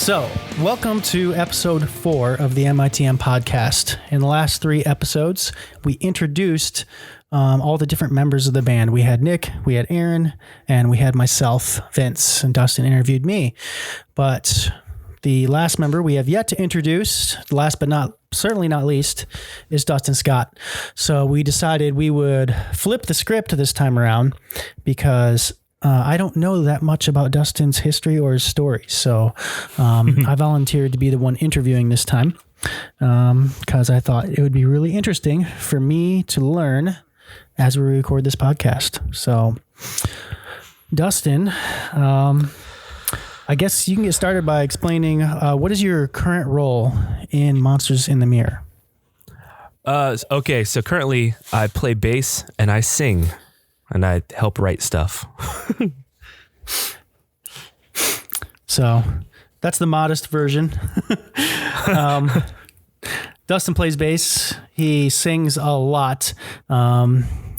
So, welcome to episode 4 of the MITM podcast. In the last 3 episodes, we introduced all the different members of the band. We had Nick, we had Aaron, and we had myself, Vince, and Dustin interviewed me. But the last member we have yet to introduce, last but certainly not least, is Dustin Scott. So we decided we would flip the script this time around because I don't know that much about Dustin's history or his story. So I volunteered to be the one interviewing this time because I thought it would be really interesting for me to learn as we record this podcast. So Dustin, I guess you can get started by explaining what is your current role in Monsters in the Mirror? Okay, so currently I play bass and I sing. And I help write stuff. So that's the modest version. Dustin plays bass. He sings a lot.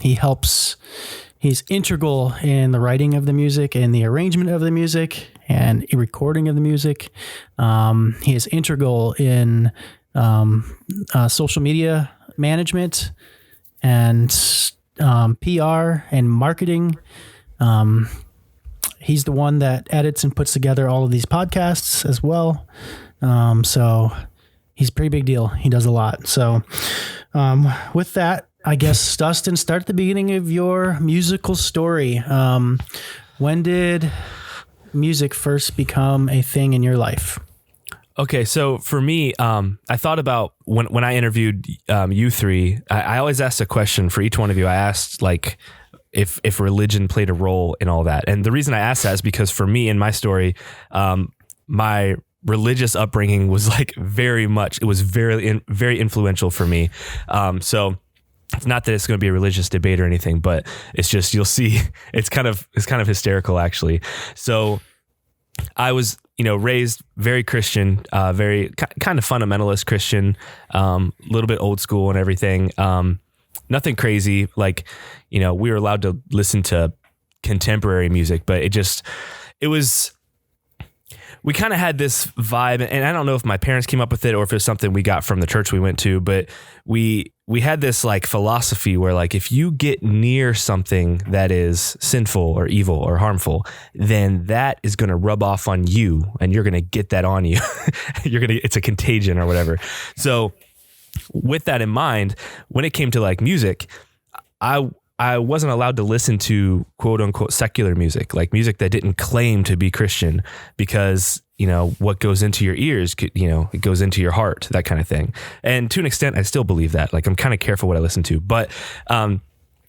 He's integral in the writing of the music and the arrangement of the music and recording of the music. He is integral in social media management and PR and marketing. He's the one that edits and puts together all of these podcasts as well. So he's a pretty big deal. He does a lot. So with that, I guess, Dustin, start at the beginning of your musical story. When did music first become a thing in your life? Okay, so for me, I thought about when I interviewed you three, I always asked a question for each one of you. I asked like if religion played a role in all that. And the reason I asked that is because for me in my story, my religious upbringing was like very influential for me. So it's not that it's going to be a religious debate or anything, but it's just, you'll see, it's kind of hysterical actually. So I was, raised very Christian, very kind of fundamentalist Christian, little bit old school and everything. Nothing crazy. Like, we were allowed to listen to contemporary music, but we kind of had this vibe, and I don't know if my parents came up with it or if it's something we got from the church we went to, but we had this like philosophy where like, if you get near something that is sinful or evil or harmful, then that is going to rub off on you and you're going to get that on you. It's a contagion or whatever. So with that in mind, when it came to like music, I wasn't allowed to listen to quote unquote secular music, like music that didn't claim to be Christian, because, what goes into your ears, it goes into your heart, that kind of thing. And to an extent, I still believe that. Like, I'm kind of careful what I listen to. But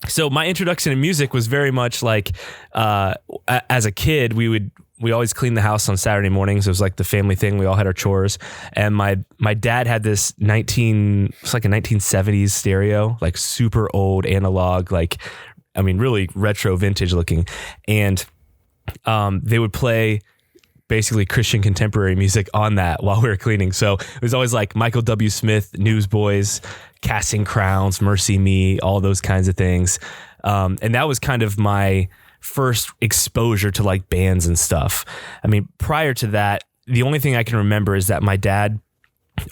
so my introduction to music was very much like, as a kid, we always cleaned the house on Saturday mornings. It was like the family thing. We all had our chores. And my dad had this it's like a 1970s stereo, like super old analog, really retro vintage looking. And they would play basically Christian contemporary music on that while we were cleaning. So it was always like Michael W. Smith, Newsboys, Casting Crowns, Mercy Me, all those kinds of things. And that was kind of my first exposure to like bands and stuff. I mean, prior to that, the only thing I can remember is that my dad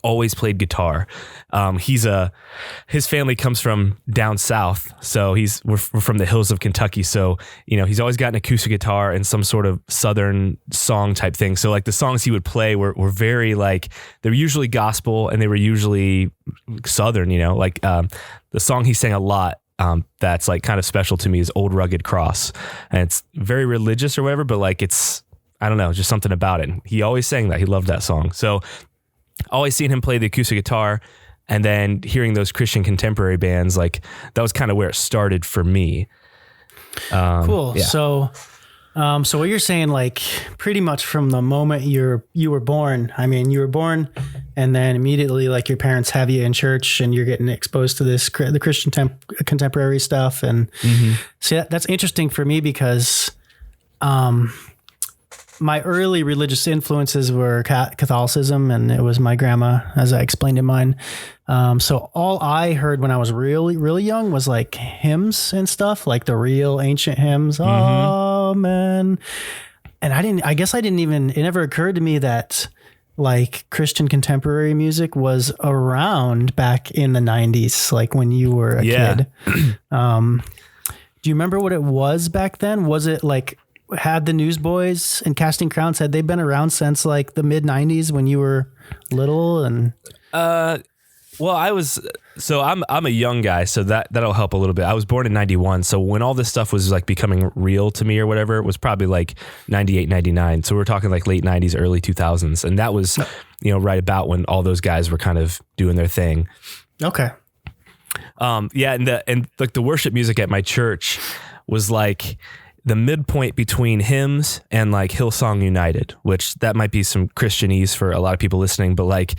always played guitar. His family comes from down south, so we're from the hills of Kentucky. So, he's always got an acoustic guitar and some sort of Southern song type thing. So like the songs he would play were very like, they were usually gospel and they were usually Southern, the song he sang a lot, that's like kind of special to me is Old Rugged Cross. And it's very religious or whatever, but like I don't know, just something about it. He always sang that. He loved that song. So always seeing him play the acoustic guitar and then hearing those Christian contemporary bands, like that was kind of where it started for me. Cool. Yeah. So what you're saying, like pretty much from the moment you were born, you were born and then immediately like your parents have you in church and you're getting exposed to the Christian contemporary stuff. And see, that's interesting for me because, my early religious influences were Catholicism, and it was my grandma, as I explained in mine. So all I heard when I was really, really young was like hymns and stuff, like the real ancient hymns. Amen. And it never occurred to me that like Christian contemporary music was around back in the 90s, like when you were a kid. Do you remember what it was back then? Was it like, had the Newsboys and Casting Crowns, had they been around since like the mid 90s when you were little? And well, I'm a young guy, so that'll help a little bit. I was born in 91. So when all this stuff was like becoming real to me or whatever, it was probably like 98, 99. So we're talking like late 90s, early 2000s. And that was, right about when all those guys were kind of doing their thing. Okay. And like the worship music at my church was like the midpoint between hymns and like Hillsong United, which that might be some Christianese for a lot of people listening, but like,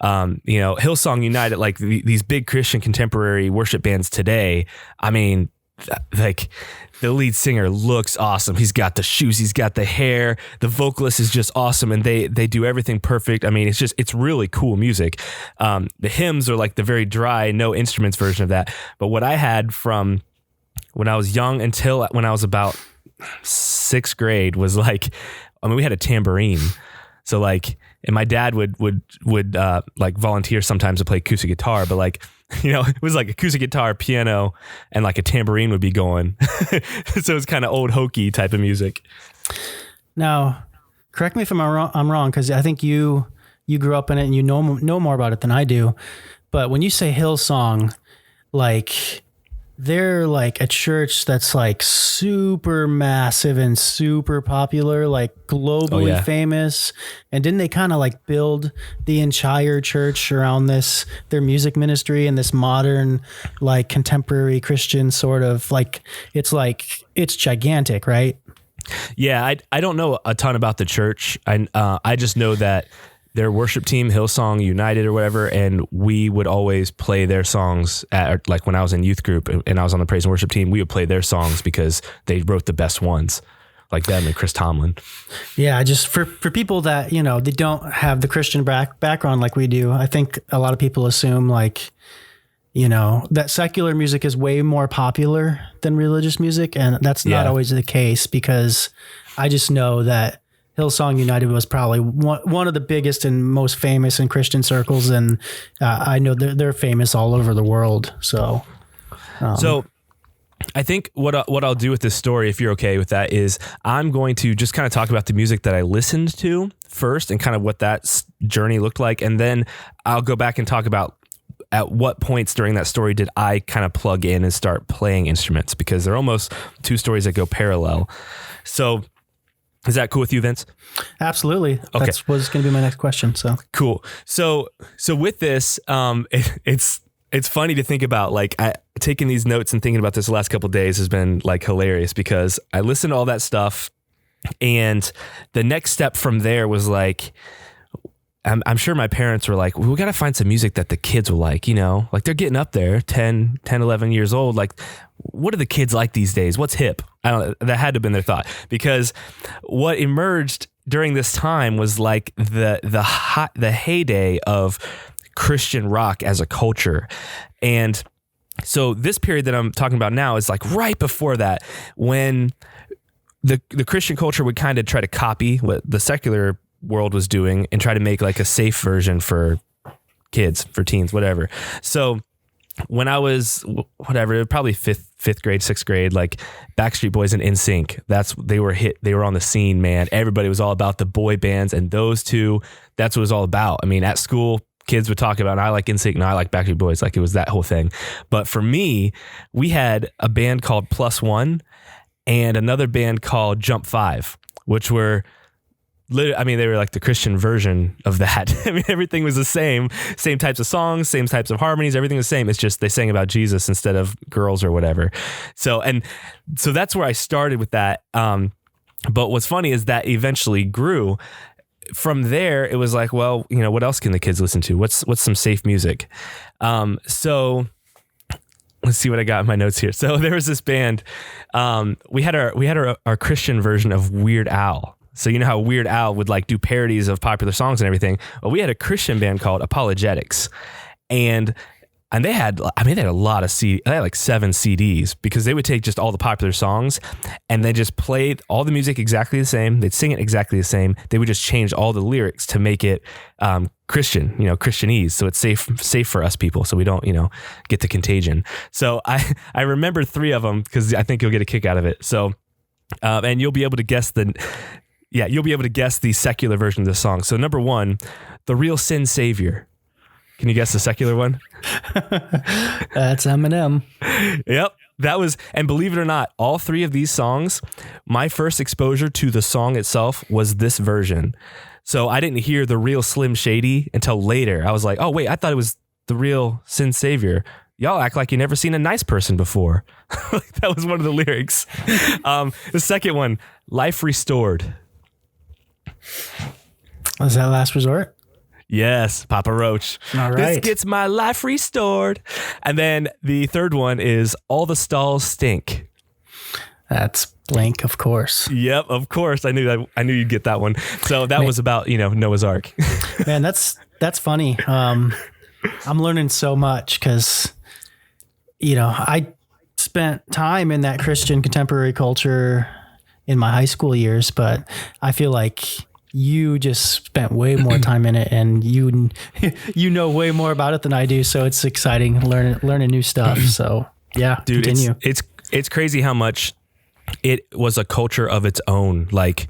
Hillsong United, like these big Christian contemporary worship bands today, I mean, like the lead singer looks awesome. He's got the shoes, he's got the hair, the vocalist is just awesome, and they do everything perfect. I mean, it's really cool music. The hymns are like the very dry, no instruments version of that. But what I had from when I was young until when I was about 6th grade was like, we had a tambourine. So like, and my dad would like volunteer sometimes to play acoustic guitar, but like, it was like acoustic guitar, piano, and like a tambourine would be going. So it was kind of old hokey type of music. Now, correct me if I'm wrong, because I think you grew up in it and you know more about it than I do. But when you say Hillsong, like they're like a church that's like super massive and super popular, like globally famous. And didn't they kind of like build the entire church around their music ministry and this modern, like contemporary Christian sort of like it's gigantic, right? Yeah. I don't know a ton about the church. I just know that their worship team, Hillsong United or whatever, and we would always play their songs at, like when I was in youth group and I was on the praise and worship team, we would play their songs because they wrote the best ones, like them and Chris Tomlin. Yeah, just for people that, they don't have the Christian background like we do, I think a lot of people assume like, that secular music is way more popular than religious music, and that's not always the case, because I just know that Hillsong United was probably one of the biggest and most famous in Christian circles, and I know they're famous all over the world. So I think what I'll do with this story, if you're okay with that, is I'm going to just kind of talk about the music that I listened to first and kind of what that journey looked like, and then I'll go back and talk about at what points during that story did I kind of plug in and start playing instruments, because they're almost two stories that go parallel. So is that cool with you, Vince? Absolutely. Okay. That was going to be my next question. So cool. So with this, it's funny to think about, like taking these notes and thinking about this the last couple of days has been like hilarious, because I listened to all that stuff, and the next step from there was like, I'm sure my parents were like, we got to find some music that the kids will like, like they're getting up there 10, 11 years old. Like, what are the kids like these days? What's hip? That had to have been their thought, because what emerged during this time was like the heyday of Christian rock as a culture. And so this period that I'm talking about now is like right before that, when the Christian culture would kind of try to copy what the secular world was doing and try to make like a safe version for kids, for teens, whatever. So when I was probably fifth grade, 6th grade, like Backstreet Boys and NSYNC, they were on the scene, man. Everybody was all about the boy bands, and those two, that's what it was all about. I mean, at school, kids would talk about, I like NSYNC and I like Backstreet Boys, like it was that whole thing. But for me, we had a band called Plus One and another band called Jump 5, which were they were like the Christian version of that. I mean, everything was the same types of songs, same types of harmonies, everything was the same. It's just they sang about Jesus instead of girls or whatever. So that's where I started with that. But what's funny is that eventually grew. From there, it was like, well, what else can the kids listen to? What's some safe music? So let's see what I got in my notes here. So there was this band. We had our Christian version of Weird Al. So you know how Weird Al would like do parodies of popular songs and everything. Well, we had a Christian band called Apologetics, and And they had a lot of they had like 7 CDs, because they would take just all the popular songs and they just play all the music exactly the same. They'd sing it exactly the same. They would just change all the lyrics to make it Christian, Christianese. So it's safe for us people. So we don't, get the contagion. So I remember 3 of them because I think you'll get a kick out of it. So, and you'll be able to guess the secular version of the song. So number 1, The Real Sin Savior. Can you guess the secular one? That's Eminem. Yep. That was, and believe it or not, all 3 of these songs, my first exposure to the song itself was this version. So I didn't hear The Real Slim Shady until later. I was like, oh wait, I thought it was The Real Sin Savior. Y'all act like you never seen a nice person before. That was one of the lyrics. The second one, Life Restored. Was that Last Resort? Yes, Papa Roach. All right. This gets my life restored. And then the third one is All the Stalls Stink. That's Blink, of course. Yep, of course. I knew you'd get that one. So that was about, Noah's Ark. Man, that's funny. I'm learning so much because, I spent time in that Christian contemporary culture in my high school years, but I feel like you just spent way more time in it, and you know way more about it than I do. So it's exciting learning new stuff. So yeah, dude, continue. It's crazy how much it was a culture of its own. Like,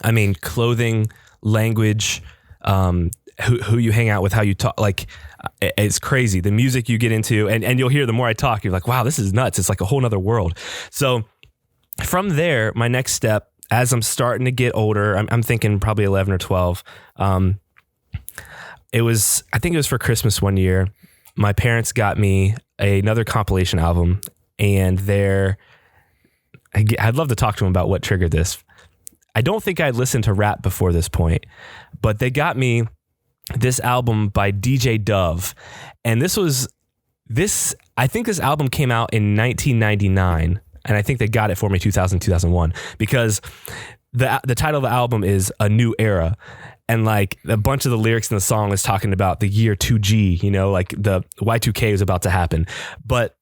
I mean, clothing, language, who you hang out with, how you talk, like it's crazy. The music you get into, and you'll hear the more I talk, you're like, wow, this is nuts. It's like a whole nother world. So from there, my next step, as I'm starting to get older, I'm thinking probably 11 or 12. I think it was for Christmas one year. My parents got me another compilation album, and I'd love to talk to them about what triggered this. I don't think I'd listened to rap before this point, but they got me this album by DJ Dove. And I think this album came out in 1999. And I think they got it for me 2000, 2001, because the title of the album is A New Era. And like a bunch of the lyrics in the song is talking about the year 2G, like the Y2K was about to happen. But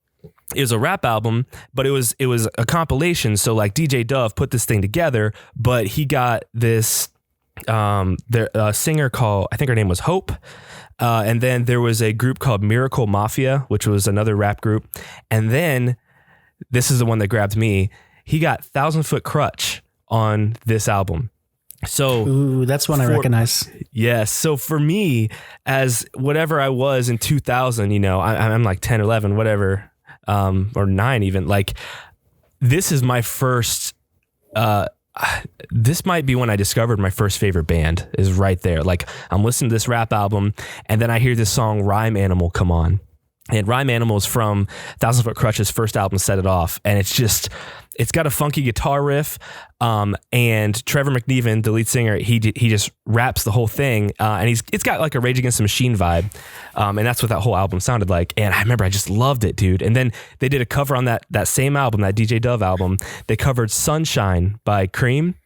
it was a rap album, but it was a compilation. So like DJ Dove put this thing together, but he got this singer called, I think her name was Hope. And then there was a group called Miracle Mafia, which was another rap group. And then this is the one that grabbed me. He got 1,000 Foot Crutch on this album. So ooh, that's one I recognize. Yes. So for me, as whatever I was in 2000, I'm like 10, 11, whatever, or 9 even, like this is my first, this might be when I discovered my first favorite band is right there. Like I'm listening to this rap album, and then I hear this song Rhyme Animal come on. And Rhyme Animal is from 1,000 Foot Crutch's first album, Set It Off. And it's got a funky guitar riff. And Trevor McNeven, the lead singer, he just raps the whole thing. And it's got like a Rage Against the Machine vibe. And that's what that whole album sounded like. And I remember I just loved it, dude. And then they did a cover on that same album, that DJ Dove album. They covered Sunshine by Cream.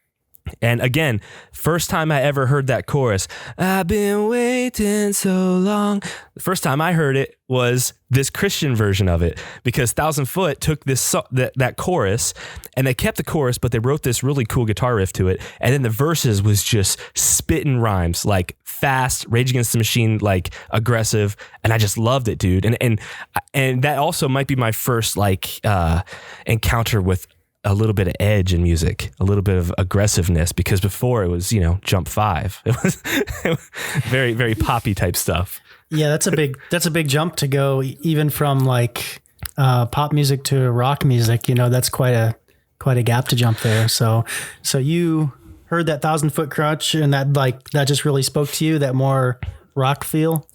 And again, first time I ever heard that chorus, I've been waiting so long. The first time I heard it was this Christian version of it, because 1,000 Foot took that chorus, and they kept the chorus, but they wrote this really cool guitar riff to it. And then the verses was just spitting rhymes, like fast, Rage Against the Machine, like aggressive. And I just loved it, dude. And that also might be my first encounter with a little bit of edge in music, a little bit of aggressiveness, because before it was, Jump 5. It was very, very poppy type stuff. Yeah, that's a big jump to go even from like pop music to rock music. That's quite a gap to jump there. So you heard that 1,000 Foot Crutch, and that just really spoke to you, that more rock feel.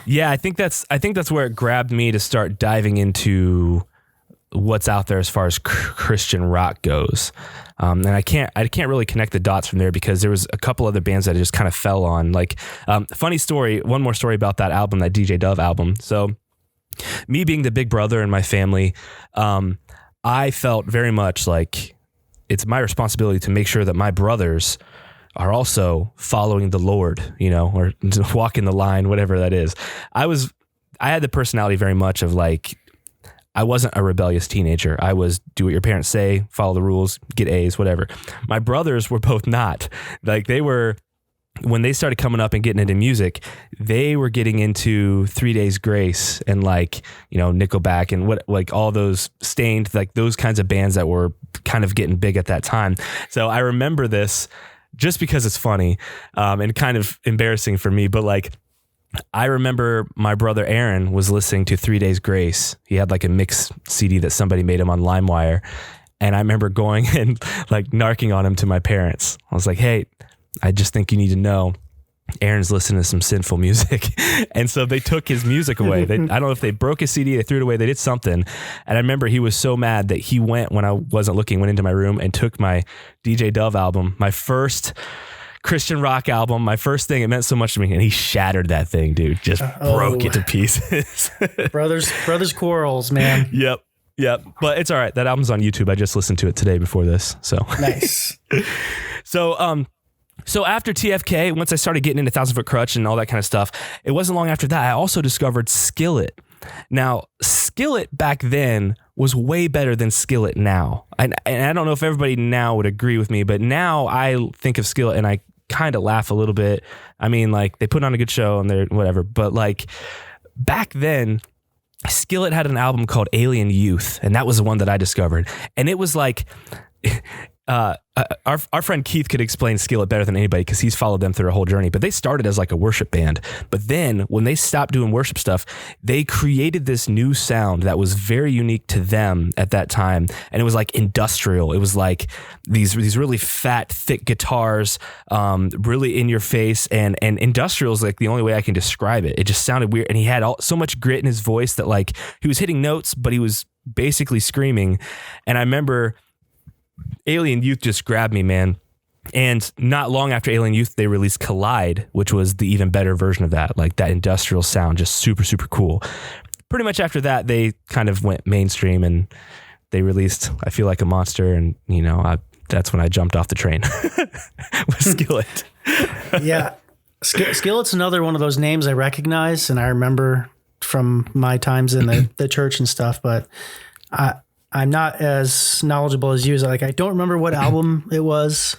Yeah, I think that's where it grabbed me to start diving into what's out there as far as Christian rock goes. And I can't really connect the dots from there, because there was a couple other bands that I just kind of fell on. Like, funny story, one more story about that album, that DJ Dove album. So me being the big brother in my family, I felt very much like it's my responsibility to make sure that my brothers are also following the Lord, or walking the line, whatever that is. I had the personality very much of like, I wasn't a rebellious teenager. I was do what your parents say, follow the rules, get A's, whatever. My brothers were both not. Like they were, when they started coming up and getting into music, they were getting into 3 Days Grace and like, you know, Nickelback and what, like all those Stained, like those kinds of bands that were kind of getting big at that time. So I remember this just because it's funny and kind of embarrassing for me, but like, I remember my brother Aaron was listening to 3 Days Grace. He had like a mix CD that somebody made him on LimeWire. And I remember going and like narking on him to my parents. I was like, hey, I just think you need to know Aaron's listening to some sinful music. And so they took his music away. I don't know if they broke his CD, they threw it away, they did something. And I remember he was so mad that he went, when I wasn't looking, went into my room and took my DJ Dove album, my first Christian rock album, my first thing. It meant so much to me, and he shattered that thing, dude. Just broke it to pieces. brothers quarrels, man. Yep. But it's all right. That album's on YouTube. I just listened to it today before this. So nice. So after TFK, once I started getting into Thousand Foot Crutch and all that kind of stuff, it wasn't long after that I also discovered Skillet. Now, Skillet back then was way better than Skillet now. And I don't know if everybody now would agree with me, but now I think of Skillet and I kind of laugh a little bit. I mean, like they put on a good show and they're whatever, but like back then, Skillet had an album called Alien Youth, and that was the one that I discovered. And it was like, our friend Keith could explain Skillet better than anybody because he's followed them through a whole journey, but they started as like a worship band. But then when they stopped doing worship stuff, they created this new sound that was very unique to them at that time. And it was like industrial. It was like these really fat, thick guitars, really in your face, and industrial is like the only way I can describe it. It just sounded weird. And he had so much grit in his voice that like he was hitting notes, but he was basically screaming. And I remember Alien Youth just grabbed me, man. And not long after Alien Youth, they released Collide, which was the even better version of that, like that industrial sound, just super, super cool. Pretty much after that, they kind of went mainstream and they released I Feel Like a Monster. And, you know, that's when I jumped off the train with Skillet. Yeah. Skillet's another one of those names I recognize and I remember from my times in the church and stuff, but I'm not as knowledgeable as you. Like, I don't remember what album it was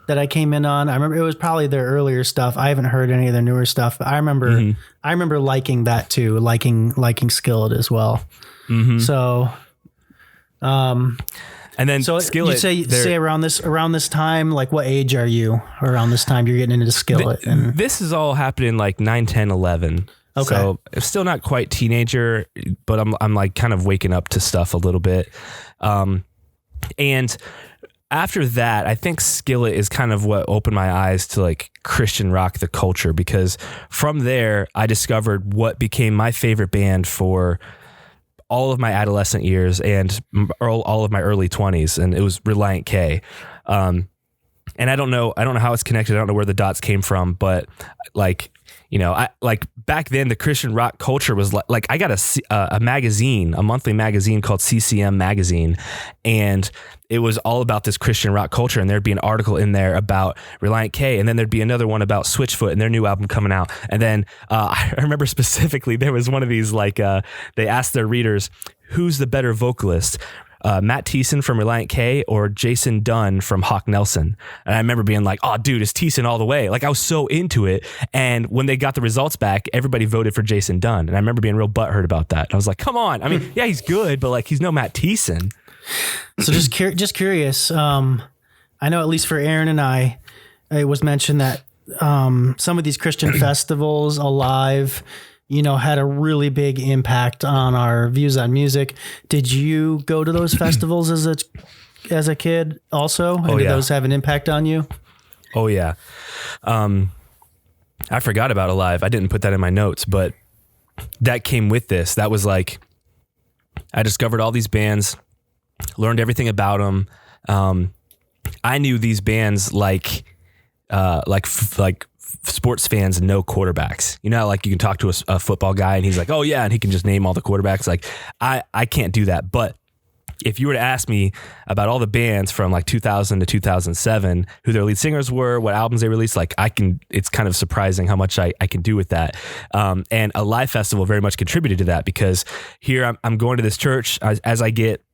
that I came in on. I remember it was probably their earlier stuff. I haven't heard any of their newer stuff, but I remember liking that too, liking Skillet as well. Mm-hmm. So, and then so Skillet, you say around this time, like what age are you around this time you're getting into Skillet? This is all happening like 9, 10, 11. Okay. So I'm still not quite teenager, but I'm like kind of waking up to stuff a little bit. And after that, I think Skillet is kind of what opened my eyes to like Christian rock, the culture, because from there I discovered what became my favorite band for all of my adolescent years and all of my early 20s. And it was Reliant K. And I don't know how it's connected. I don't know where the dots came from, but like, you know, I like back then the Christian rock culture was like I got a magazine, a monthly magazine called CCM Magazine, and it was all about this Christian rock culture. And there'd be an article in there about Reliant K, and then there'd be another one about Switchfoot and their new album coming out. And then I remember specifically there was one of these like they asked their readers, who's the better vocalist? Matt Thiessen from Reliant K or Jason Dunn from Hawk Nelson. And I remember being like, oh dude, it's Thiessen all the way. Like I was so into it. And when they got the results back, everybody voted for Jason Dunn. And I remember being real butthurt about that. And I was like, come on. I mean, yeah, he's good, but like he's no Matt Thiessen. So just curious. I know at least for Aaron and I, it was mentioned that some of these Christian festivals, Alive, you know, had a really big impact on our views on music. Did you go to those festivals as a kid also? And did those have an impact on you? Oh yeah. I forgot about Alive. I didn't put that in my notes, but that came with this. That was like, I discovered all these bands, learned everything about them. I knew these bands like sports fans know quarterbacks. You know, like you can talk to a football guy and he's like, oh yeah, and he can just name all the quarterbacks. Like I can't do that, but if you were to ask me about all the bands from like 2000 to 2007, who their lead singers were, what albums they released, like it's kind of surprising how much I can do with that. And a live festival very much contributed to that, because here I'm going to this church as I get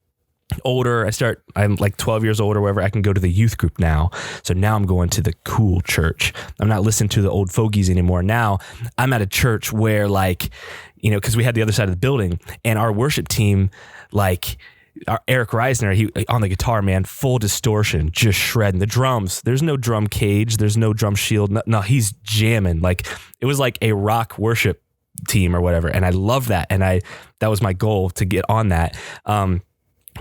older. I'm like 12 years old or whatever. I can go to the youth group now. So now I'm going to the cool church. I'm not listening to the old fogies anymore. Now I'm at a church where, like, you know, cause we had the other side of the building, and our worship team, like, Eric Reisner, he on the guitar, man, full distortion, just shredding the drums. There's no drum cage. There's no drum shield. No, he's jamming. Like, it was like a rock worship team or whatever. And I love that. And that was my goal, to get on that.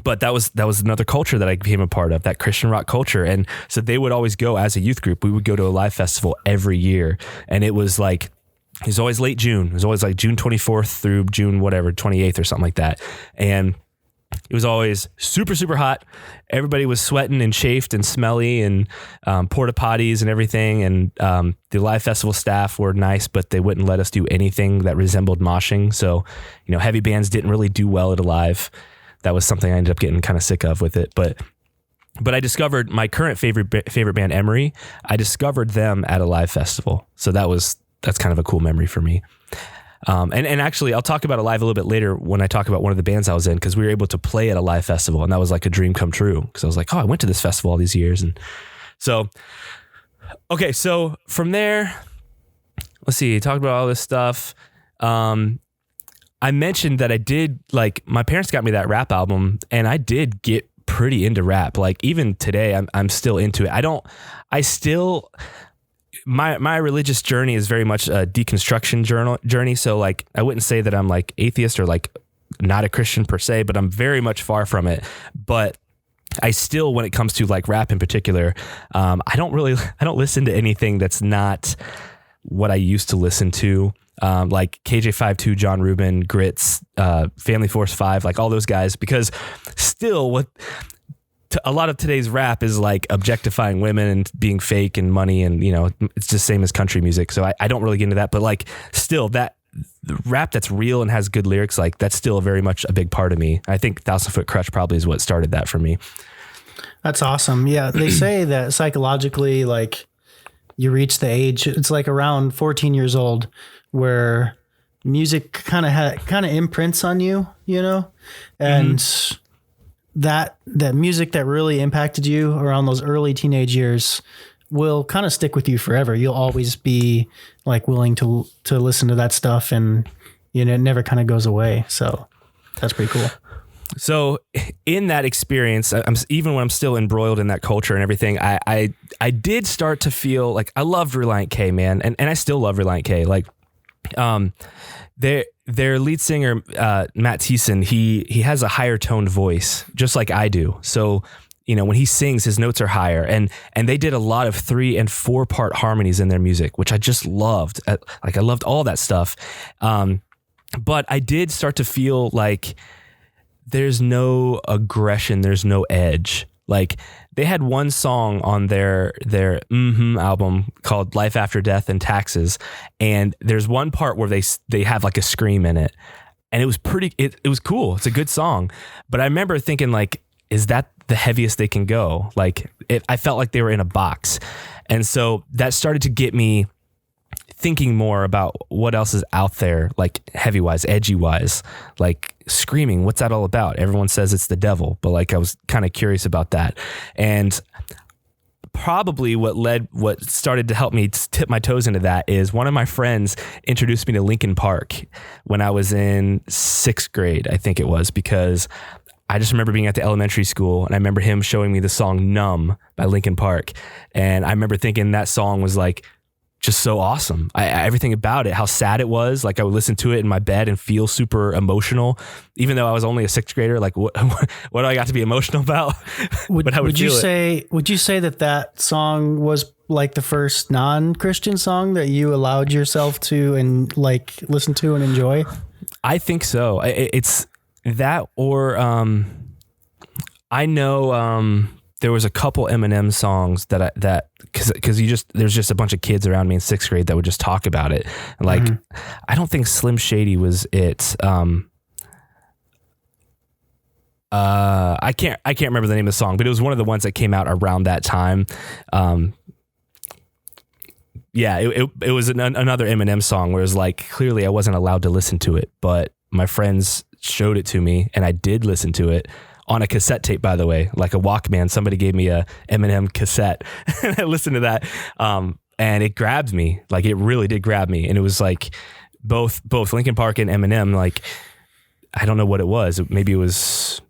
But that was another culture that I became a part of, that Christian rock culture. And so they would always go as a youth group. We would go to a live festival every year. And it was always late June. It was always like June 24th through June, whatever, 28th or something like that. And it was always super, super hot. Everybody was sweating and chafed and smelly, and porta potties and everything. And the live festival staff were nice, but they wouldn't let us do anything that resembled moshing. So, you know, heavy bands didn't really do well at a live. That was something I ended up getting kind of sick of with it. But I discovered my current favorite band, Emery. I discovered them at a live festival. So that's kind of a cool memory for me. And actually, I'll talk about a live a little bit later when I talk about one of the bands I was in, because we were able to play at a live festival, and that was like a dream come true, because I was like, oh, I went to this festival all these years. And so, okay, so from there, let's see, talked about all this stuff. I mentioned that I did, like, my parents got me that rap album, and I did get pretty into rap. Like, even today, I'm still into it. My religious journey is very much a deconstruction journey. So, like, I wouldn't say that I'm like atheist or like not a Christian per se, but I'm very much far from it. But I still, when it comes to like rap in particular, I don't listen to anything that's not what I used to listen to. Like KJ52, John Rubin, Grits, Family Force 5, like all those guys, because still a lot of today's rap is like objectifying women and being fake and money, and, you know, it's just same as country music. So I don't really get into that, but like still the rap that's real and has good lyrics, like that's still very much a big part of me. I think 1,000 Foot Krutch probably is what started that for me. That's awesome. Yeah. They say that psychologically, like, you reach the age, it's like around 14 years old, where music kind of imprints on you, you know, and that music that really impacted you around those early teenage years will kind of stick with you forever. You'll always be like willing to listen to that stuff, and, you know, it never kind of goes away. So that's pretty cool. So in that experience, even when I'm still embroiled in that culture and everything, I did start to feel like I loved Relient K, man. And I still love Relient K. Like, their lead singer, Matt Thiessen, he has a higher toned voice, just like I do. So, you know, when he sings, his notes are higher, and they did a lot of 3 and 4 part harmonies in their music, which I just loved. Like, I loved all that stuff. But I did start to feel like there's no aggression, there's no edge. Like, they had one song on their album called Life After Death and Taxes, and there's one part where they have like a scream in it, and it was it was cool. It's a good song, but I remember thinking, like, is that the heaviest they can go? Like, I felt like they were in a box, and so that started to get me thinking more about what else is out there, like heavy wise, edgy wise, like screaming. What's that all about? Everyone says it's the devil, but like I was kind of curious about that. And probably what started to help me tip my toes into that is one of my friends introduced me to Linkin Park when I was in 6th grade, I think it was, because I just remember being at the elementary school, and I remember him showing me the song Numb by Linkin Park. And I remember thinking that song was like just so awesome. Everything about it, how sad it was. Like, I would listen to it in my bed and feel super emotional, even though I was only a 6th grader. Like, what do I got to be emotional about? Would you say that song was like the first non-Christian song that you allowed yourself to and like listen to and enjoy? I think so. It's that, or I know there was a couple Eminem songs that because there's just a bunch of kids around me in 6th grade that would just talk about it. And like, I don't think Slim Shady was it. I can't remember the name of the song, but it was one of the ones that came out around that time. It was another Eminem song where it was like, clearly I wasn't allowed to listen to it, but my friends showed it to me and I did listen to it on a cassette tape, by the way, like a Walkman. Somebody gave me a Eminem cassette and I listened to that. And it grabbed me, like it really did grab me. And it was like both Linkin Park and Eminem, like, I don't know what it was. Maybe it was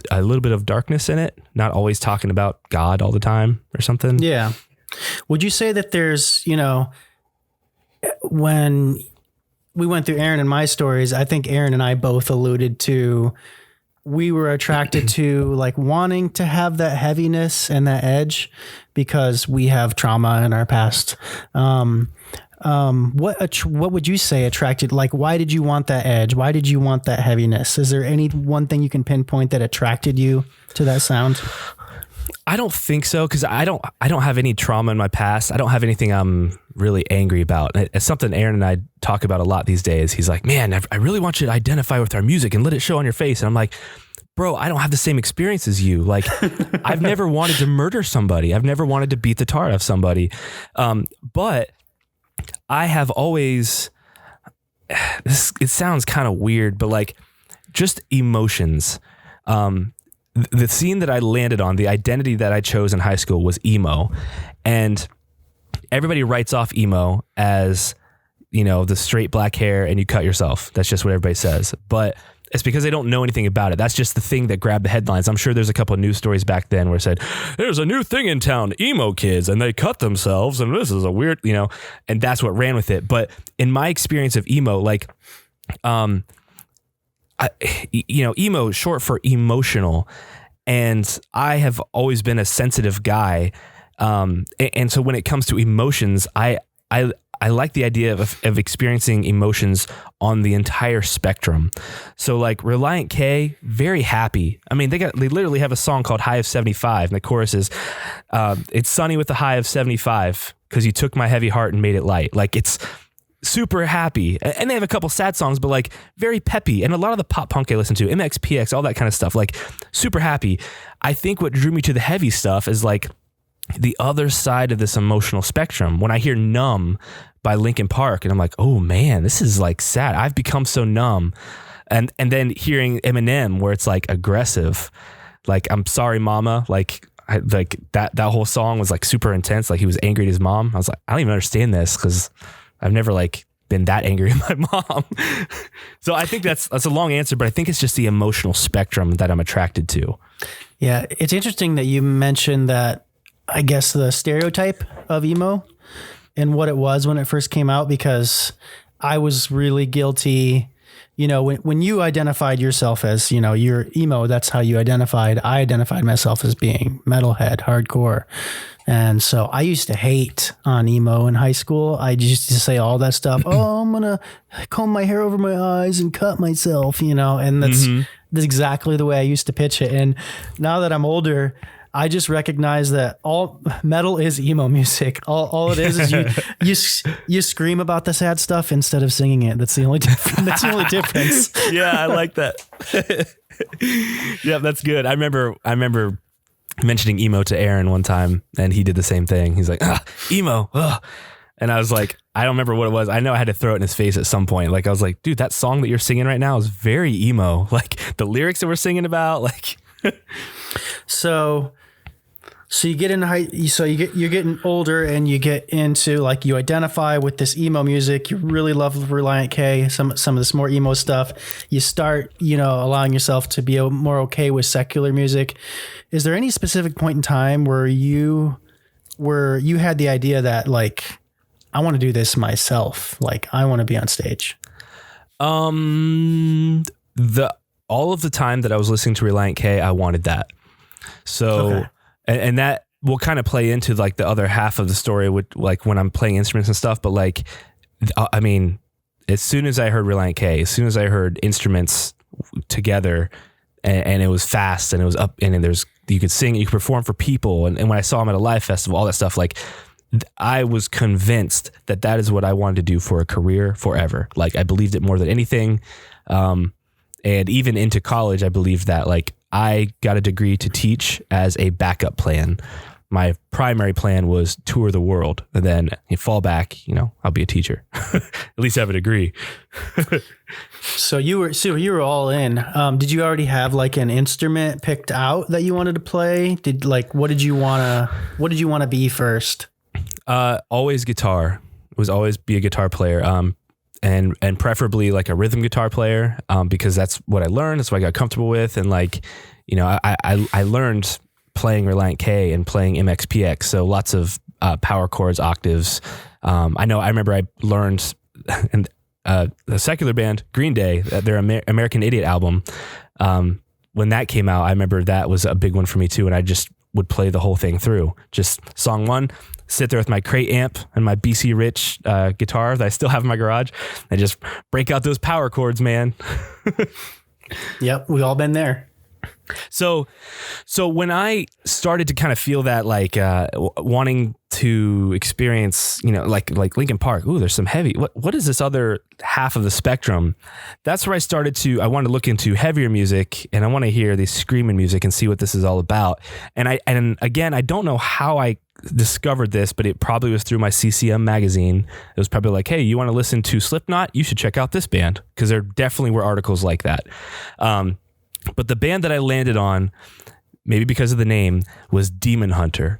a little bit of darkness in it, not always talking about God all the time or something. Yeah. Would you say that there's, when we went through Aaron and my stories, I think Aaron and I both alluded to, we were attracted to like wanting to have that heaviness and that edge because we have trauma in our past. What would you say attracted? Like, why did you want that edge? Why did you want that heaviness? Is there any one thing you can pinpoint that attracted you to that sound? I don't think so, because I don't have any trauma in my past. I don't have anything I'm really angry about. It's something Aaron and I talk about a lot these days. He's like, man, I really want you to identify with our music and let it show on your face. And I'm like, bro, I don't have the same experience as you. Like, I've never wanted to murder somebody. I've never wanted to beat the tar out of somebody. But I have always, it sounds kind of weird, but like just emotions. The scene that I landed on, the identity that I chose in high school was emo. And everybody writes off emo as, the straight black hair and you cut yourself. That's just what everybody says. But it's because they don't know anything about it. That's just the thing that grabbed the headlines. I'm sure there's a couple of news stories back then where it said, there's a new thing in town, emo kids, and they cut themselves, and this is a weird, and that's what ran with it. But in my experience of emo, like, emo is short for emotional, and I have always been a sensitive guy. And so when it comes to emotions, I like the idea of experiencing emotions on the entire spectrum. So like Reliant K, very happy. I mean, they literally have a song called High of 75, and the chorus is, it's sunny with a high of 75 because you took my heavy heart and made it light. Like, it's super happy. And they have a couple sad songs, but like very peppy. And a lot of the pop punk I listen to, MXPX, all that kind of stuff, like super happy. I think what drew me to the heavy stuff is like the other side of this emotional spectrum. When I hear Numb by Linkin Park, and I'm like, oh man, this is like sad. I've become so numb. And then hearing Eminem where it's like aggressive, like, I'm sorry, mama. Like, that whole song was like super intense. Like, he was angry at his mom. I was like, I don't even understand this, because I've never like been that angry at my mom. So I think that's a long answer, but I think it's just the emotional spectrum that I'm attracted to. Yeah. It's interesting that you mentioned that, I guess, the stereotype of emo and what it was when it first came out, because I was really guilty. When you identified yourself as, you're emo, that's how you identified. I identified myself as being metalhead, hardcore. And so I used to hate on emo in high school. I used to say all that stuff. Oh, I'm going to comb my hair over my eyes and cut myself, and that's exactly the way I used to pitch it. And now that I'm older, I just recognize that all metal is emo music. All it is you scream about the sad stuff instead of singing it. That's the only difference. Yeah, I like that. Yeah, that's good. I remember mentioning emo to Aaron one time, and he did the same thing. He's like, emo. Ugh. And I was like, I don't remember what it was. I know I had to throw it in his face at some point. Like, I was like, dude, that song that you're singing right now is very emo. Like, the lyrics that we're singing about, like. So you get into you're getting older, and you get into, like, you identify with this emo music. You really love Reliant K, some of this more emo stuff. You start, allowing yourself to be more okay with secular music. Is there any specific point in time where you had the idea that, like, I want to do this myself, like, I want to be on stage? All of the time that I was listening to Reliant K, I wanted that. So, okay. And that will kind of play into like the other half of the story with like when I'm playing instruments and stuff. But like, I mean, as soon as I heard Reliant K, as soon as I heard instruments together, and it was fast and it was up, and there's, you could sing, you could perform for people. And when I saw him at a live festival, all that stuff, like, I was convinced that is what I wanted to do for a career forever. Like, I believed it more than anything. And even into college, I believed that, like, I got a degree to teach as a backup plan. My primary plan was tour the world, and then you fall back, I'll be a teacher. At least have a degree. So you were all in. Did you already have like an instrument picked out that you wanted to play? What did you want to be first? Always guitar. It was always be a guitar player. And preferably like a rhythm guitar player, because that's what I learned. That's what I got comfortable with. And I learned playing Reliant K and playing MXPX. So lots of power chords, octaves. I remember I learned in the secular band Green Day, their American Idiot album. When that came out, I remember that was a big one for me too. And I just would play the whole thing through. Just song one, sit there with my crate amp and my BC Rich guitar that I still have in my garage, and just break out those power chords, man. Yep, we all been there. So when I started to kind of feel that wanting to experience, like Linkin Park, ooh, there's some heavy, what is this other half of the spectrum? That's where I wanted to look into heavier music, and I want to hear this screaming music and see what this is all about. And again, I don't know how I discovered this, but it probably was through my CCM magazine. It was probably like, hey, you want to listen to Slipknot? You should check out this band, because there definitely were articles like that. But the band that I landed on, maybe because of the name, was Demon Hunter.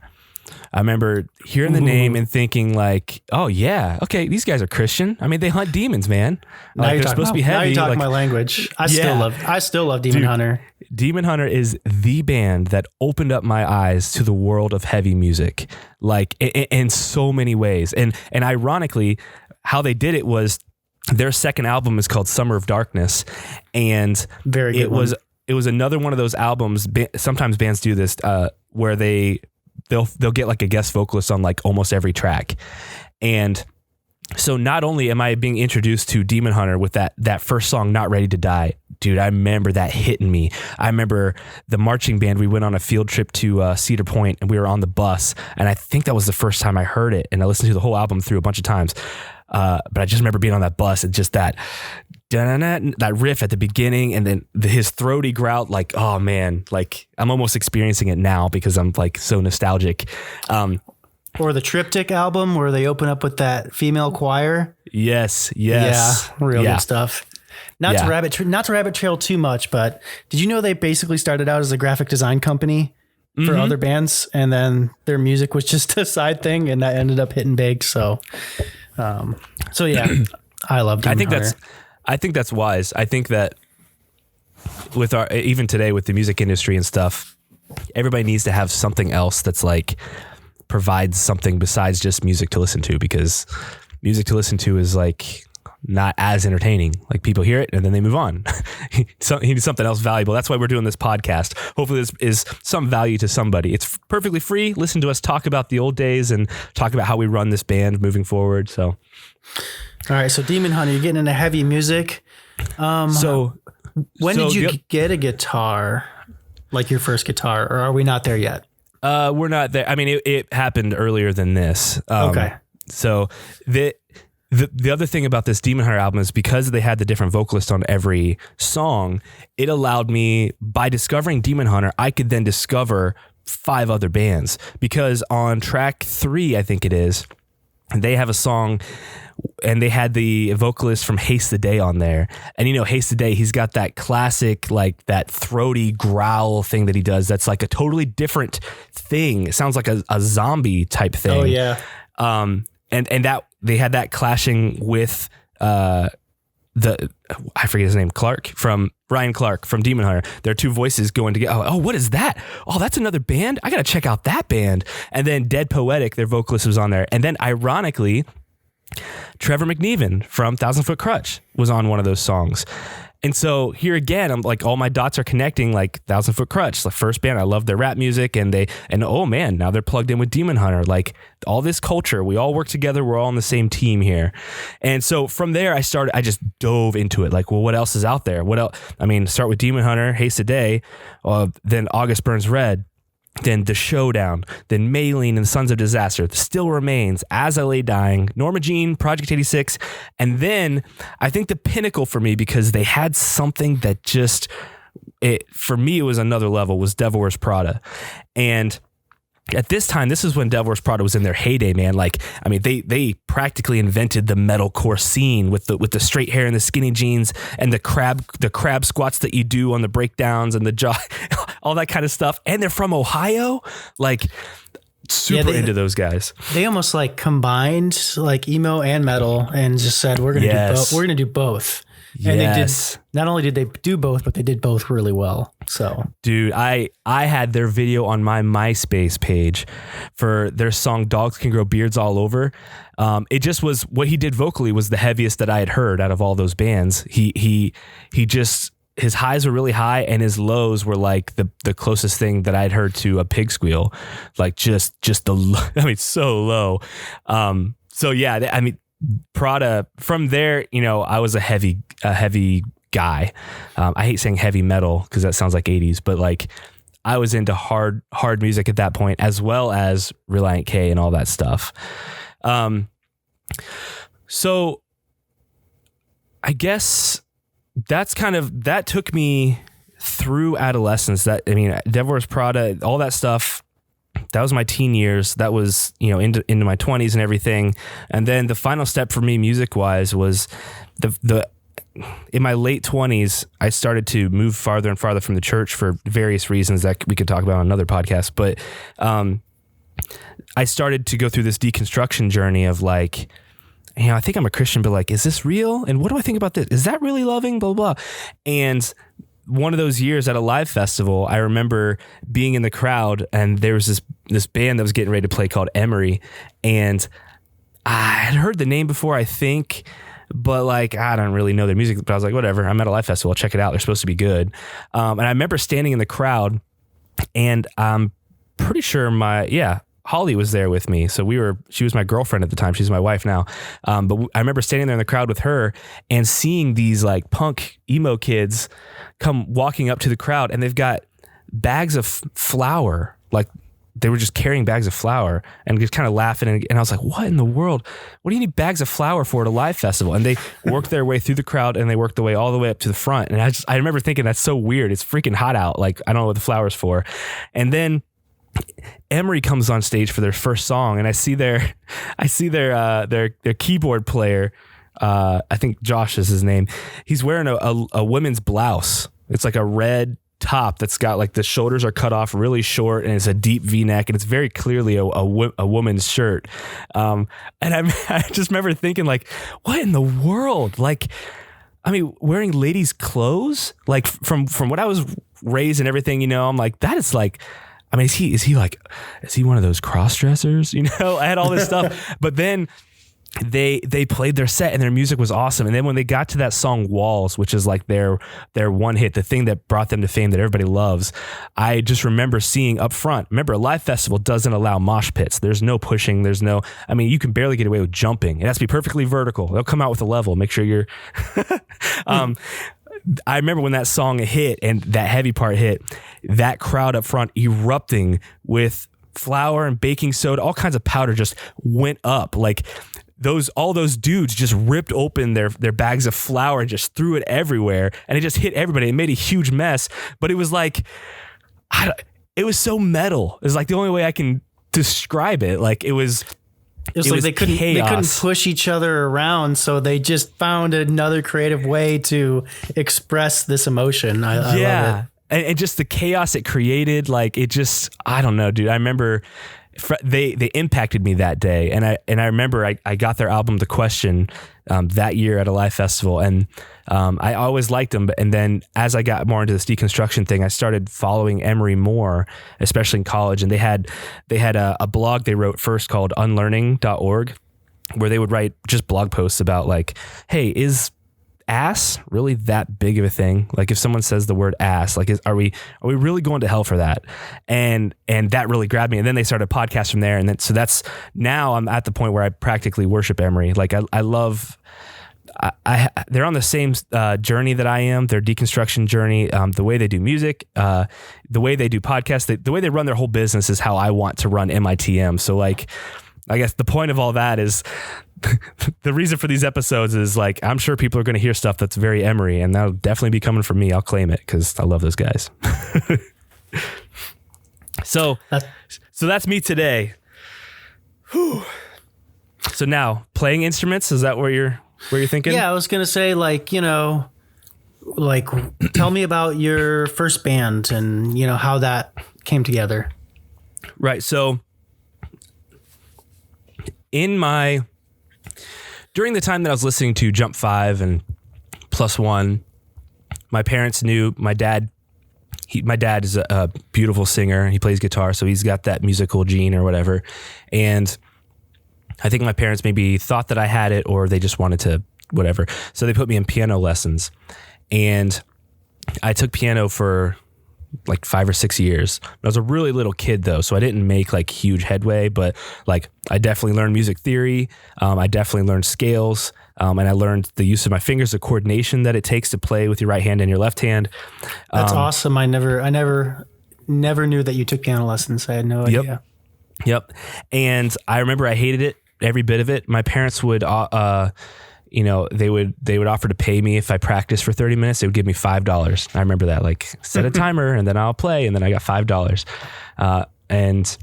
I remember hearing the name and thinking like, oh yeah, okay, these guys are Christian. I mean, they hunt demons, man. They're supposed to be heavy. Now you're talking my language. I still love Demon Hunter. Demon Hunter is the band that opened up my eyes to the world of heavy music, like in so many ways. And ironically, how they did it was their second album is called Summer of Darkness, and very good. It was another one of those albums. Sometimes bands do this where they'll get like a guest vocalist on like almost every track. And so not only am I being introduced to Demon Hunter with that first song, Not Ready to Die, dude, I remember that hitting me. I remember the marching band, we went on a field trip to Cedar Point, and we were on the bus, and I think that was the first time I heard it, and I listened to the whole album through a bunch of times. But I just remember being on that bus and just that riff at the beginning, and then his throaty growl, like, oh man, like I'm almost experiencing it now because I'm like so nostalgic. Or the Triptych album where they open up with that female choir. Yes. Yeah, real good stuff. Not to rabbit trail too much, but did you know they basically started out as a graphic design company for other bands, and then their music was just a side thing, and that ended up hitting big. So yeah, I love Demon Hunter. I think that's wise. I think that with even today with the music industry and stuff, everybody needs to have something else that's like provides something besides just music to listen to, because music to listen to is like not as entertaining. Like people hear it and then they move on. He needs something else valuable. That's why we're doing this podcast. Hopefully this is some value to somebody. It's perfectly free. Listen to us talk about the old days and talk about how we run this band moving forward. So, all right. So Demon Hunter, you're getting into heavy music. When did you get a guitar, like your first guitar, or are we not there yet? We're not there. I mean, it happened earlier than this. Okay. So the other thing about this Demon Hunter album is because they had the different vocalists on every song, it allowed me, by discovering Demon Hunter, I could then discover 5 other bands, because on track 3, I think it is, they have a song and they had the vocalist from Haste the Day on there. And Haste the Day, he's got that classic, like that throaty growl thing that he does. That's like a totally different thing. It sounds like a zombie type thing. Oh yeah. And that they had that clashing with I forget his name, Ryan Clark from Demon Hunter. Their 2 voices going together. Oh, what is that? Oh, that's another band. I got to check out that band. And then Dead Poetic, their vocalist, was on there. And then ironically, Trevor McNeven from Thousand Foot Crutch was on one of those songs. And so here again, I'm like, all my dots are connecting, like Thousand Foot Crutch, the first band. I love their rap music, and oh man, now they're plugged in with Demon Hunter. Like all this culture, we all work together. We're all on the same team here. And so from there, I just dove into it. Like, well, what else is out there? What else? I mean, start with Demon Hunter, Haste the Day, then August Burns Red, then The Showdown, then Maylene and the Sons of Disaster, The Still Remains, As I Lay Dying, Norma Jean, Project 86, and then I think the pinnacle for me, because they had something that just for me, it was another level, was Devil Wears Prada. And at this time, this is when Devil Wears Prada was in their heyday, man. Like, I mean, they practically invented the metalcore scene with the straight hair and the skinny jeans and the crab squats that you do on the breakdowns and the jaw, all that kind of stuff. And they're from Ohio, like super into those guys. They almost like combined like emo and metal and just said, we're going to do both. We're going to do both. And they did. Not only did they do both, but they did both really well. So, dude, I had their video on my MySpace page for their song "Dogs Can Grow Beards All Over." It just was what he did vocally was the heaviest that I had heard out of all those bands. He just, his highs were really high and his lows were like the closest thing that I'd heard to a pig squeal, like just so low. So yeah, I mean. Prada, from there, you know, I was a heavy guy. I hate saying heavy metal because that sounds like 80s, but like I was into hard music at that point, as well as Relient K and all that stuff. So I guess that took me through adolescence. Devil Wears Prada, all that stuff. That was my teen years. That was, you know, into my 20s and everything. And then the final step for me music wise was in my late 20s, I started to move farther and farther from the church for various reasons that we could talk about on another podcast. But I started to go through this deconstruction journey of like, you know, I think I'm a Christian, but like, is this real? And what do I think about this? Is that really loving? Blah, blah, blah. And one of those years at a live festival, I remember being in the crowd and there was this band that was getting ready to play called Emery. And I had heard the name before, I think, but like, I don't really know their music, but I was like, whatever, I'm at a live festival, I'll check it out. They're supposed to be good. And I remember standing in the crowd and I'm pretty sure Holly was there with me. So she was my girlfriend at the time. She's my wife now. But I remember standing there in the crowd with her and seeing these like punk emo kids come walking up to the crowd and they've got bags of flour. Like they were just carrying bags of flour and just kind of laughing. And I was like, what in the world? What do you need bags of flour for at a live festival? And they worked their way through the crowd and they worked their way all the way up to the front. And I remember thinking, that's so weird. It's freaking hot out. Like, I don't know what the flour's for. And then Emery comes on stage for their first song and I see their keyboard player. I think Josh is his name. He's wearing a women's blouse. It's like a red top that's got like the shoulders are cut off really short and it's a deep V-neck and it's very clearly a woman's shirt. And I just remember thinking like, what in the world? Like, I mean, wearing ladies' clothes, like from what I was raised and everything, you know, I'm like, that is like, I mean, is he one of those cross dressers? You know, I had all this stuff, but then they played their set and their music was awesome. And then when they got to that song Walls, which is like their one hit, the thing that brought them to fame that everybody loves, I just remember seeing up front, remember a live festival doesn't allow mosh pits. There's no pushing. You can barely get away with jumping. It has to be perfectly vertical. They'll come out with a level, make sure you're, I remember when that song hit and that heavy part hit, that crowd up front erupting with flour and baking soda, all kinds of powder just went up. Like all those dudes just ripped open their bags of flour and just threw it everywhere. And it just hit everybody. It made a huge mess, but it was like, it was so metal. It's like the only way I can describe it. Like it was like they couldn't push each other around, so they just found another creative way to express this emotion. I love it. And just the chaos it created, like it just, I don't know, dude. I remember they impacted me that day, and I remember I got their album The Question that year at a live festival, and I always liked them. And then as I got more into this deconstruction thing, I started following Emery more, especially in college. And they had a blog they wrote first called unlearning.org, where they would write just blog posts about like, hey, is ass really that big of a thing? Like if someone says the word ass, like are we really going to hell for that? And that really grabbed me. And then they started a podcast from there. And then, so that's, now I'm at the point where I practically worship Emery. Like I love, they're on the same journey that I am, their deconstruction journey. The way they do music, the way they do podcasts, the way they run their whole business is how I want to run MITM. So like, I guess the point of all that is the reason for these episodes is like, I'm sure people are going to hear stuff that's very Emery, and that'll definitely be coming from me. I'll claim it because I love those guys. So that's me today. Whew. So now playing instruments, is that where you're thinking? Yeah, I was going to say tell me about your first band and, how that came together. Right. So during the time that I was listening to Jump 5 and Plus One, my parents knew my dad. My dad is a beautiful singer. He plays guitar, so he's got that musical gene or whatever. And I think my parents maybe thought that I had it, or they just wanted to whatever. So they put me in piano lessons, and I took piano for like 5 or 6 years. I was a really little kid though, so I didn't make like huge headway, but like I definitely learned music theory. I definitely learned scales, and I learned the use of my fingers, the coordination that it takes to play with your right hand and your left hand. That's awesome. I never knew that you took piano lessons. I had no idea. Yep. And I remember I hated it, every bit of it. My parents would, they would offer to pay me if I practiced for 30 minutes. They would give me $5. I remember that, like, set a timer and then I'll play, and then I got $5. And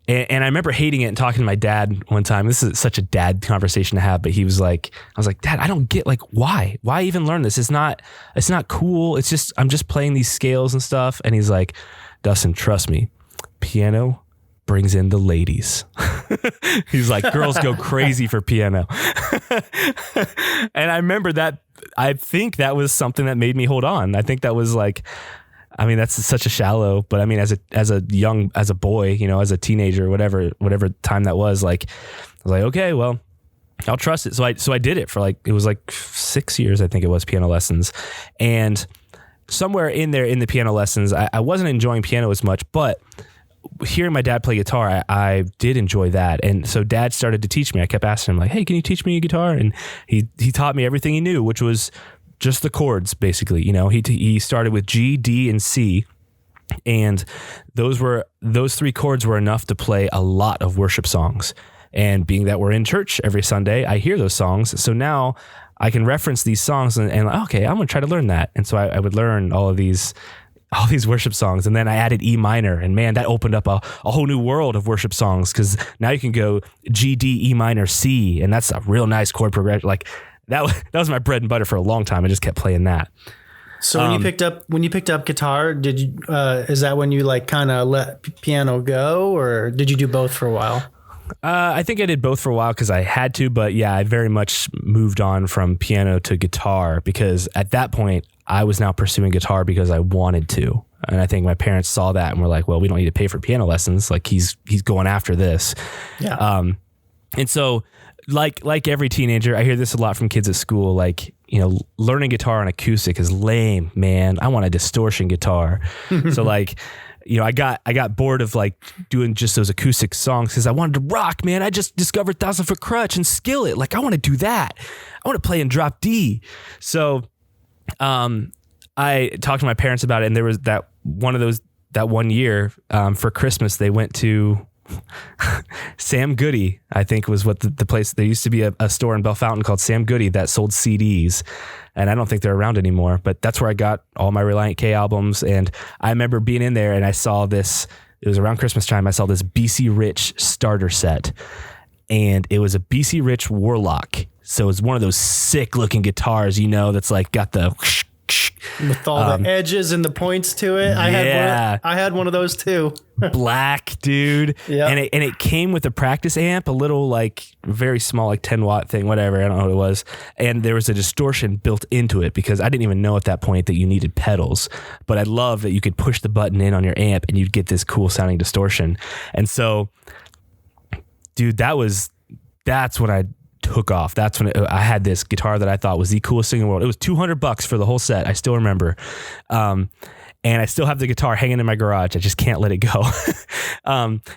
I remember hating it and talking to my dad one time. This is such a dad conversation to have, but he was like, I was like, Dad, I don't get, like, why even learn this? It's not cool. It's just, I'm just playing these scales and stuff. And he's like, Dustin, trust me, piano brings in the ladies. He's like, girls go crazy for piano. And I remember that. I think that was something that made me hold on. I think that was like, I mean, that's such a shallow, but I mean, as a boy, as a teenager, whatever time that was, like, I was like, okay, well, I'll trust it. So I did it for it was like 6 years, I think it was, piano lessons. And somewhere in there in the piano lessons, I wasn't enjoying piano as much, but hearing my dad play guitar, I did enjoy that. And so Dad started to teach me. I kept asking him, like, hey, can you teach me guitar? And he taught me everything he knew, which was just the chords, basically. He started with G, D, and C. And those 3 chords were enough to play a lot of worship songs. And being that we're in church every Sunday, I hear those songs. So now I can reference these songs and okay, I'm going to try to learn that. And so I would learn all these worship songs. And then I added E minor, and man, that opened up a whole new world of worship songs, because now you can go G, D, E minor, C, and that's a real nice chord progression. Like that was my bread and butter for a long time. I just kept playing that. So when you picked up guitar, did you is that when you like kind of let piano go, or did you do both for a while? I think I did both for a while because I had to, but yeah, I very much moved on from piano to guitar, because at that point I was now pursuing guitar because I wanted to. And I think my parents saw that and were like, well, we don't need to pay for piano lessons. Like he's going after this. Yeah. And so like every teenager, I hear this a lot from kids at school, like, learning guitar on acoustic is lame, man. I want a distortion guitar. So like, I got bored of like doing just those acoustic songs because I wanted to rock, man. I just discovered 1,000-Foot Crutch and Skillet. Like I want to do that. I want to play in drop D. So I talked to my parents about it, and there was that one year for Christmas they went to Sam Goody, I think was what the place. There used to be a store in Bellefontaine called Sam Goody that sold CDs, and I don't think they're around anymore, but that's where I got all my Reliant K albums. And I remember being in there and I saw this, it was around Christmas time, I saw this BC Rich starter set, and it was a BC Rich Warlock. So it was one of those sick looking guitars, that's like got the with all the edges and the points to it. Yeah. I had one of those too. Black, dude. Yeah. And it came with a practice amp, a little like very small, like 10 watt thing, whatever. I don't know what it was. And there was a distortion built into it, because I didn't even know at that point that you needed pedals, but I love that you could push the button in on your amp and you'd get this cool sounding distortion. And so, dude, that's when I took off. That's when I had this guitar that I thought was the coolest thing in the world. It was $200 for the whole set. I still remember. And I still have the guitar hanging in my garage. I just can't let it go.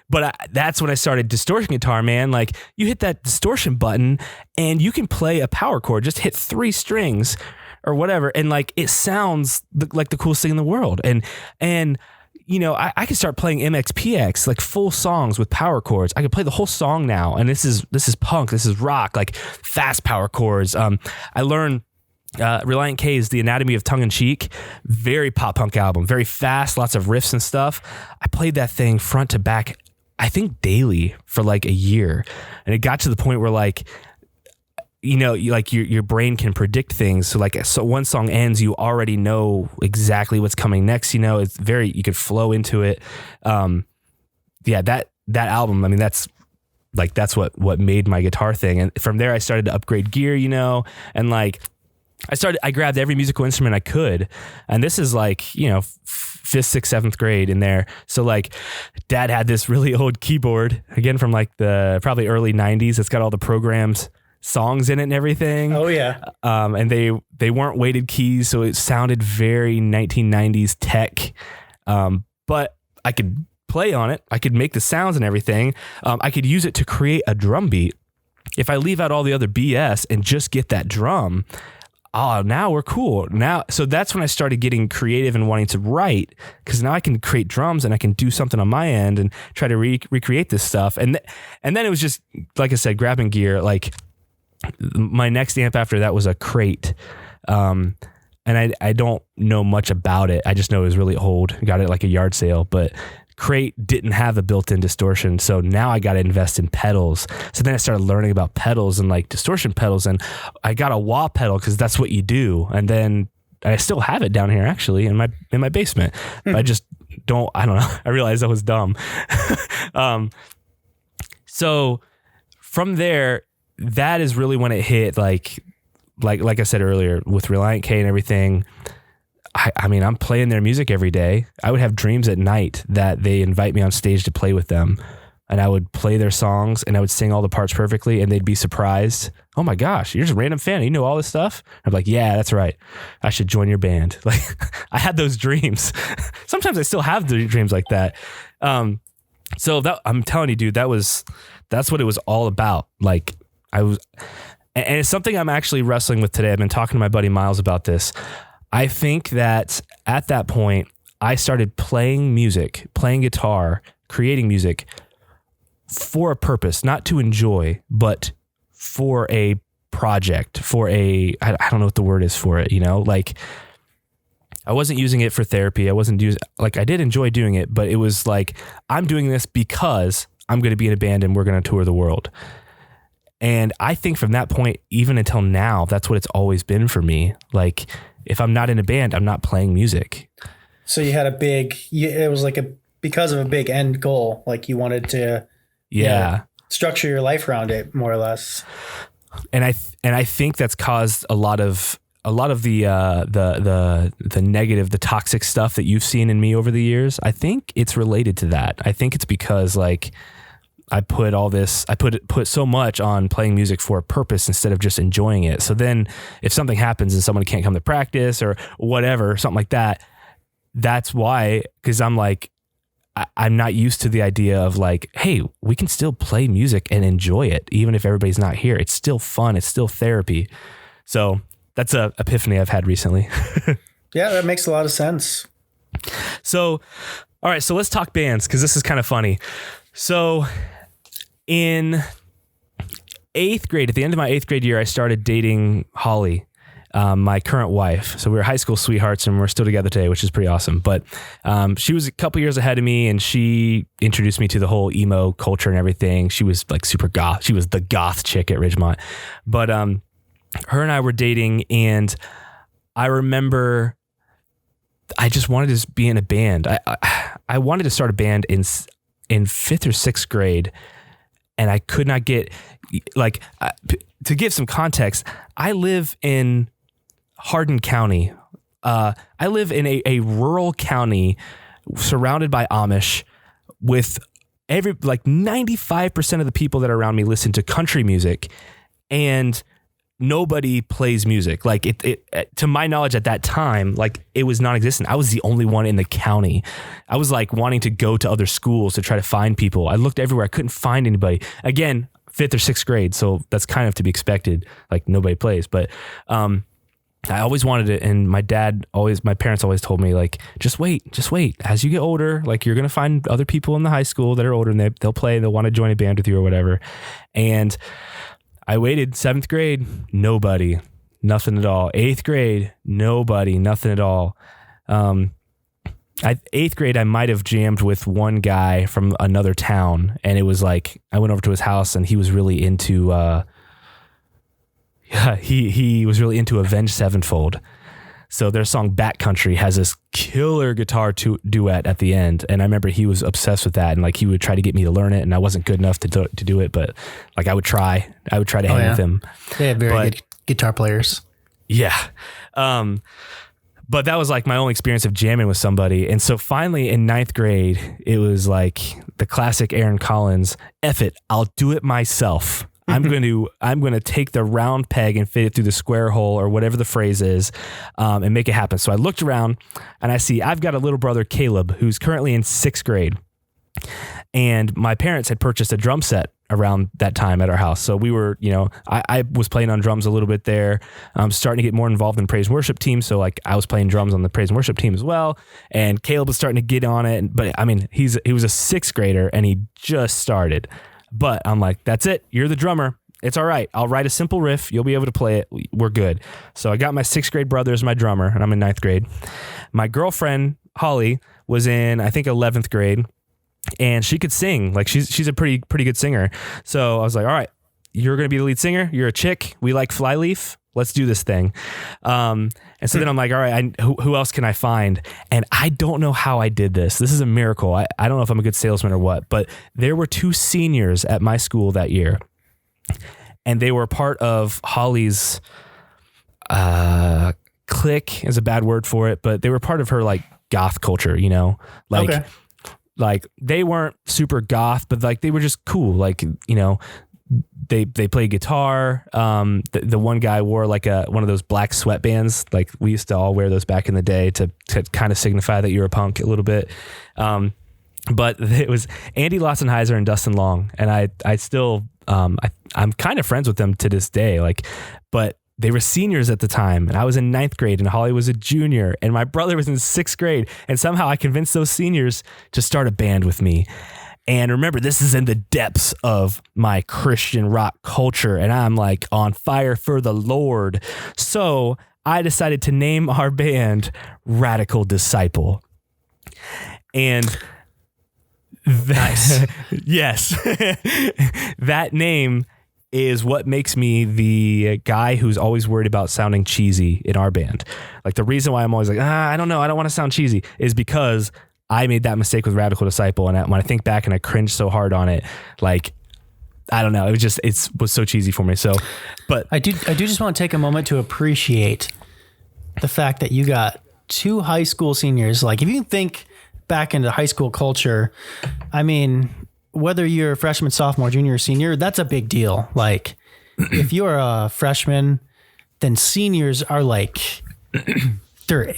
But that's when I started distortion guitar, man. Like you hit that distortion button and you can play a power chord, just hit 3 strings or whatever. And like, it sounds like the coolest thing in the world. And I could start playing MXPX, like full songs with power chords. I could play the whole song now. And this is punk, this is rock, like fast power chords. I learned Relient K's The Anatomy of Tongue in Cheek, very pop punk album, very fast, lots of riffs and stuff. I played that thing front to back, I think daily for like a year. And it got to the point where like, your brain can predict things. So one song ends, you already know exactly what's coming next. It's you could flow into it. That album, I mean, that's what made my guitar thing. And from there I started to upgrade gear, and like I grabbed every musical instrument I could. And this is like, 5th, 6th, 7th grade in there. So like Dad had this really old keyboard, again, from like the probably early 90s. It's got all the programs, songs in it and everything. Oh yeah. And they weren't weighted keys, so it sounded very 1990s tech. But I could play on it. I could make the sounds and everything. I could use it to create a drum beat. If I leave out all the other BS and just get that drum, now we're cool. So that's when I started getting creative and wanting to write, because now I can create drums and I can do something on my end and try to recreate this stuff. And then it was just, like I said, grabbing gear. Like my next amp after that was a Crate. And I don't know much about it. I just know it was really old. Got it at like a yard sale, but Crate didn't have a built-in distortion. So now I got to invest in pedals. So then I started learning about pedals and like distortion pedals, and I got a wah pedal because that's what you do. And then I still have it down here actually in my basement. But I just I don't know. I realized I was dumb. So from there, that is really when it hit, like I said earlier, with Relient K and everything. I mean, I'm playing their music every day. I would have dreams at night that they invite me on stage to play with them, and I would play their songs and I would sing all the parts perfectly, and they'd be surprised. Oh my gosh, you're just a random fan. You know all this stuff? I'm like, yeah, that's right. I should join your band. Like I had those dreams. Sometimes I still have the dreams like that. So that, I'm telling you, dude, that's what it was all about. Like and it's something I'm actually wrestling with today. I've been talking to my buddy Miles about this. I think that at that point, I started playing music, playing guitar, creating music for a purpose, not to enjoy, but for a project, I don't know what the word is for it, like I wasn't using it for therapy. I did enjoy doing it, but it was like, I'm doing this because I'm going to be in a band and we're going to tour the world. And I think from that point, even until now, that's what it's always been for me. Like, if I'm not in a band, I'm not playing music. So you had it was like because of a big end goal, like you wanted to structure your life around it more or less. And I think that's caused a lot of the negative, the toxic stuff that you've seen in me over the years. I think it's related to that. I think it's because like I put so much on playing music for a purpose instead of just enjoying it. So then if something happens and someone can't come to practice or whatever, something like that, that's why, because I'm like, I'm not used to the idea of like, hey, we can still play music and enjoy it. Even if everybody's not here, it's still fun. It's still therapy. So that's a epiphany I've had recently. Yeah, that makes a lot of sense. So, all right, so let's talk bands, because this is kind of funny. So in 8th grade, at the end of my 8th grade year, I started dating Holly, my current wife. So we were high school sweethearts and we're still together today, which is pretty awesome. But she was a couple years ahead of me, and she introduced me to the whole emo culture and everything. She was like super goth. She was the goth chick at Ridgemont. But her and I were dating, and I remember I just wanted to be in a band. I wanted to start a band in 5th or 6th grade, and I could not get, like, to give some context, I live in Hardin County. I live in a rural county surrounded by Amish, with 95% of the people that are around me listen to country music, and nobody plays music. Like it to my knowledge at that time, like it was non-existent. I was the only one in the county. I was like wanting to go to other schools to try to find people. I looked everywhere. I couldn't find anybody. Again, 5th or 6th grade. So that's kind of to be expected. Like nobody plays, but, I always wanted it. And my parents always told me, like, just wait. As you get older, like, you're going to find other people in the high school that are older and they'll play, they'll want to join a band with you or whatever. And I waited. 7th grade, nobody, nothing at all. 8th grade, nobody, nothing at all. 8th grade, I might have jammed with one guy from another town, and it was like, I went over to his house and he was really into, he was really into Avenged Sevenfold. So their song Backcountry has this killer guitar duet at the end. And I remember he was obsessed with that. And like, he would try to get me to learn it. And I wasn't good enough to do it. But like, I would try to hang with him. They have very good guitar players. Yeah. But that was like my only experience of jamming with somebody. And so finally in 9th grade, it was like the classic Aaron Collins, F it, I'll do it myself. I'm going to take the round peg and fit it through the square hole or whatever the phrase is, and make it happen. So I looked around and I see I've got a little brother, Caleb, who's currently in 6th grade. And my parents had purchased a drum set around that time at our house. So we were, I was playing on drums a little bit there. I'm starting to get more involved in praise and worship team. So like I was playing drums on the praise and worship team as well. And Caleb was starting to get on it. But I mean, he was a 6th grader and he just started. But I'm like, that's it. You're the drummer. It's all right. I'll write a simple riff. You'll be able to play it. We're good. So I got my 6th grade brother as my drummer, and I'm in 9th grade. My girlfriend, Holly, was in, I think, 11th grade, and she could sing. Like she's a pretty good singer. So I was like, all right, you're going to be the lead singer. You're a chick. We like Flyleaf. Let's do this thing. And so then I'm like, all right, who else can I find? And I don't know how I did this. This is a miracle. I don't know if I'm a good salesman or what, but there were 2 seniors at my school that year. And they were part of Holly's clique is a bad word for it, but they were part of her like goth culture, like, okay. Like they weren't super goth, but like they were just cool. Like, they played guitar. The one guy wore like one of those black sweatbands. Like we used to all wear those back in the day to kind of signify that you're a punk a little bit. But it was Andy Lotzenheiser and Dustin Long. And I still, I'm kind of friends with them to this day. Like, but they were seniors at the time, and I was in 9th grade and Holly was a junior and my brother was in 6th grade. And somehow I convinced those seniors to start a band with me. And remember, this is in the depths of my Christian rock culture, and I'm like on fire for the Lord. So I decided to name our band Radical Disciple. And nice. Yes, that name is what makes me the guy who's always worried about sounding cheesy in our band. Like the reason why I'm always like, I don't know, I don't want to sound cheesy, is because I made that mistake with Radical Disciple. And when I think back and I cringe so hard on it, like, I don't know, it was so cheesy for me. So, but I do just want to take a moment to appreciate the fact that you got 2 high school seniors. Like if you think back into high school culture, I mean, whether you're a freshman, sophomore, junior, or senior, that's a big deal. Like if you're a freshman, then seniors are like, they're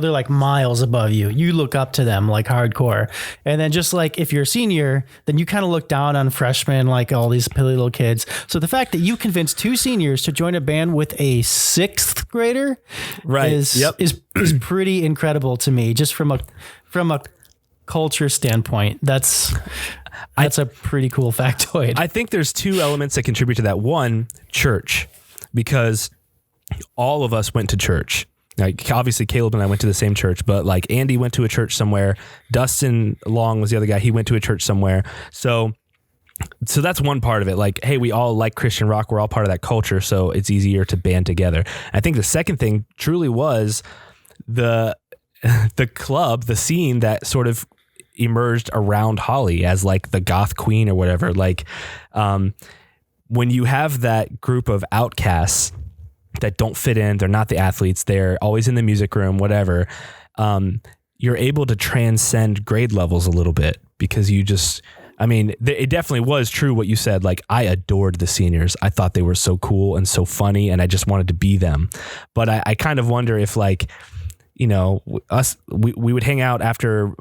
like miles above you. You look up to them like hardcore. And then just like if you're a senior, then you kind of look down on freshmen, like all these silly little kids. So the fact that you convinced 2 seniors to join a band with a 6th grader, right, is pretty incredible to me. Just from a culture standpoint, that's a pretty cool factoid. I think there's 2 elements that contribute to that. One, church, because all of us went to church. Like obviously Caleb and I went to the same church, but like Andy went to a church somewhere. Dustin Long was the other guy. He went to a church somewhere. So that's one part of it. Like, hey, we all like Christian rock. We're all part of that culture. So it's easier to band together. I think the second thing truly was the club, the scene that sort of emerged around Holly as like the goth queen or whatever. Like, when you have that group of outcasts that don't fit in, they're not the athletes, they're always in the music room, whatever. You're able to transcend grade levels a little bit because you just, I mean, it definitely was true what you said. Like I adored the seniors. I thought they were so cool and so funny and I just wanted to be them. But I kind of wonder if like, we would hang out after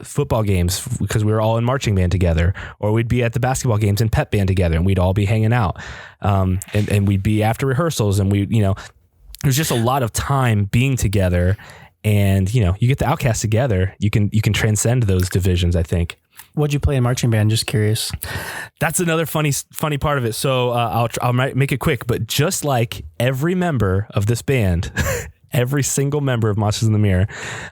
football games because we were all in marching band together, or we'd be at the basketball games in pep band together and we'd all be hanging out. And we'd be after rehearsals and there's just a lot of time being together, and you get the outcasts together. You can transcend those divisions, I think. What'd you play in marching band? Just curious. That's another funny part of it. So I'll make it quick, but just like every member of this band, every single member of Monsters in the Mirror,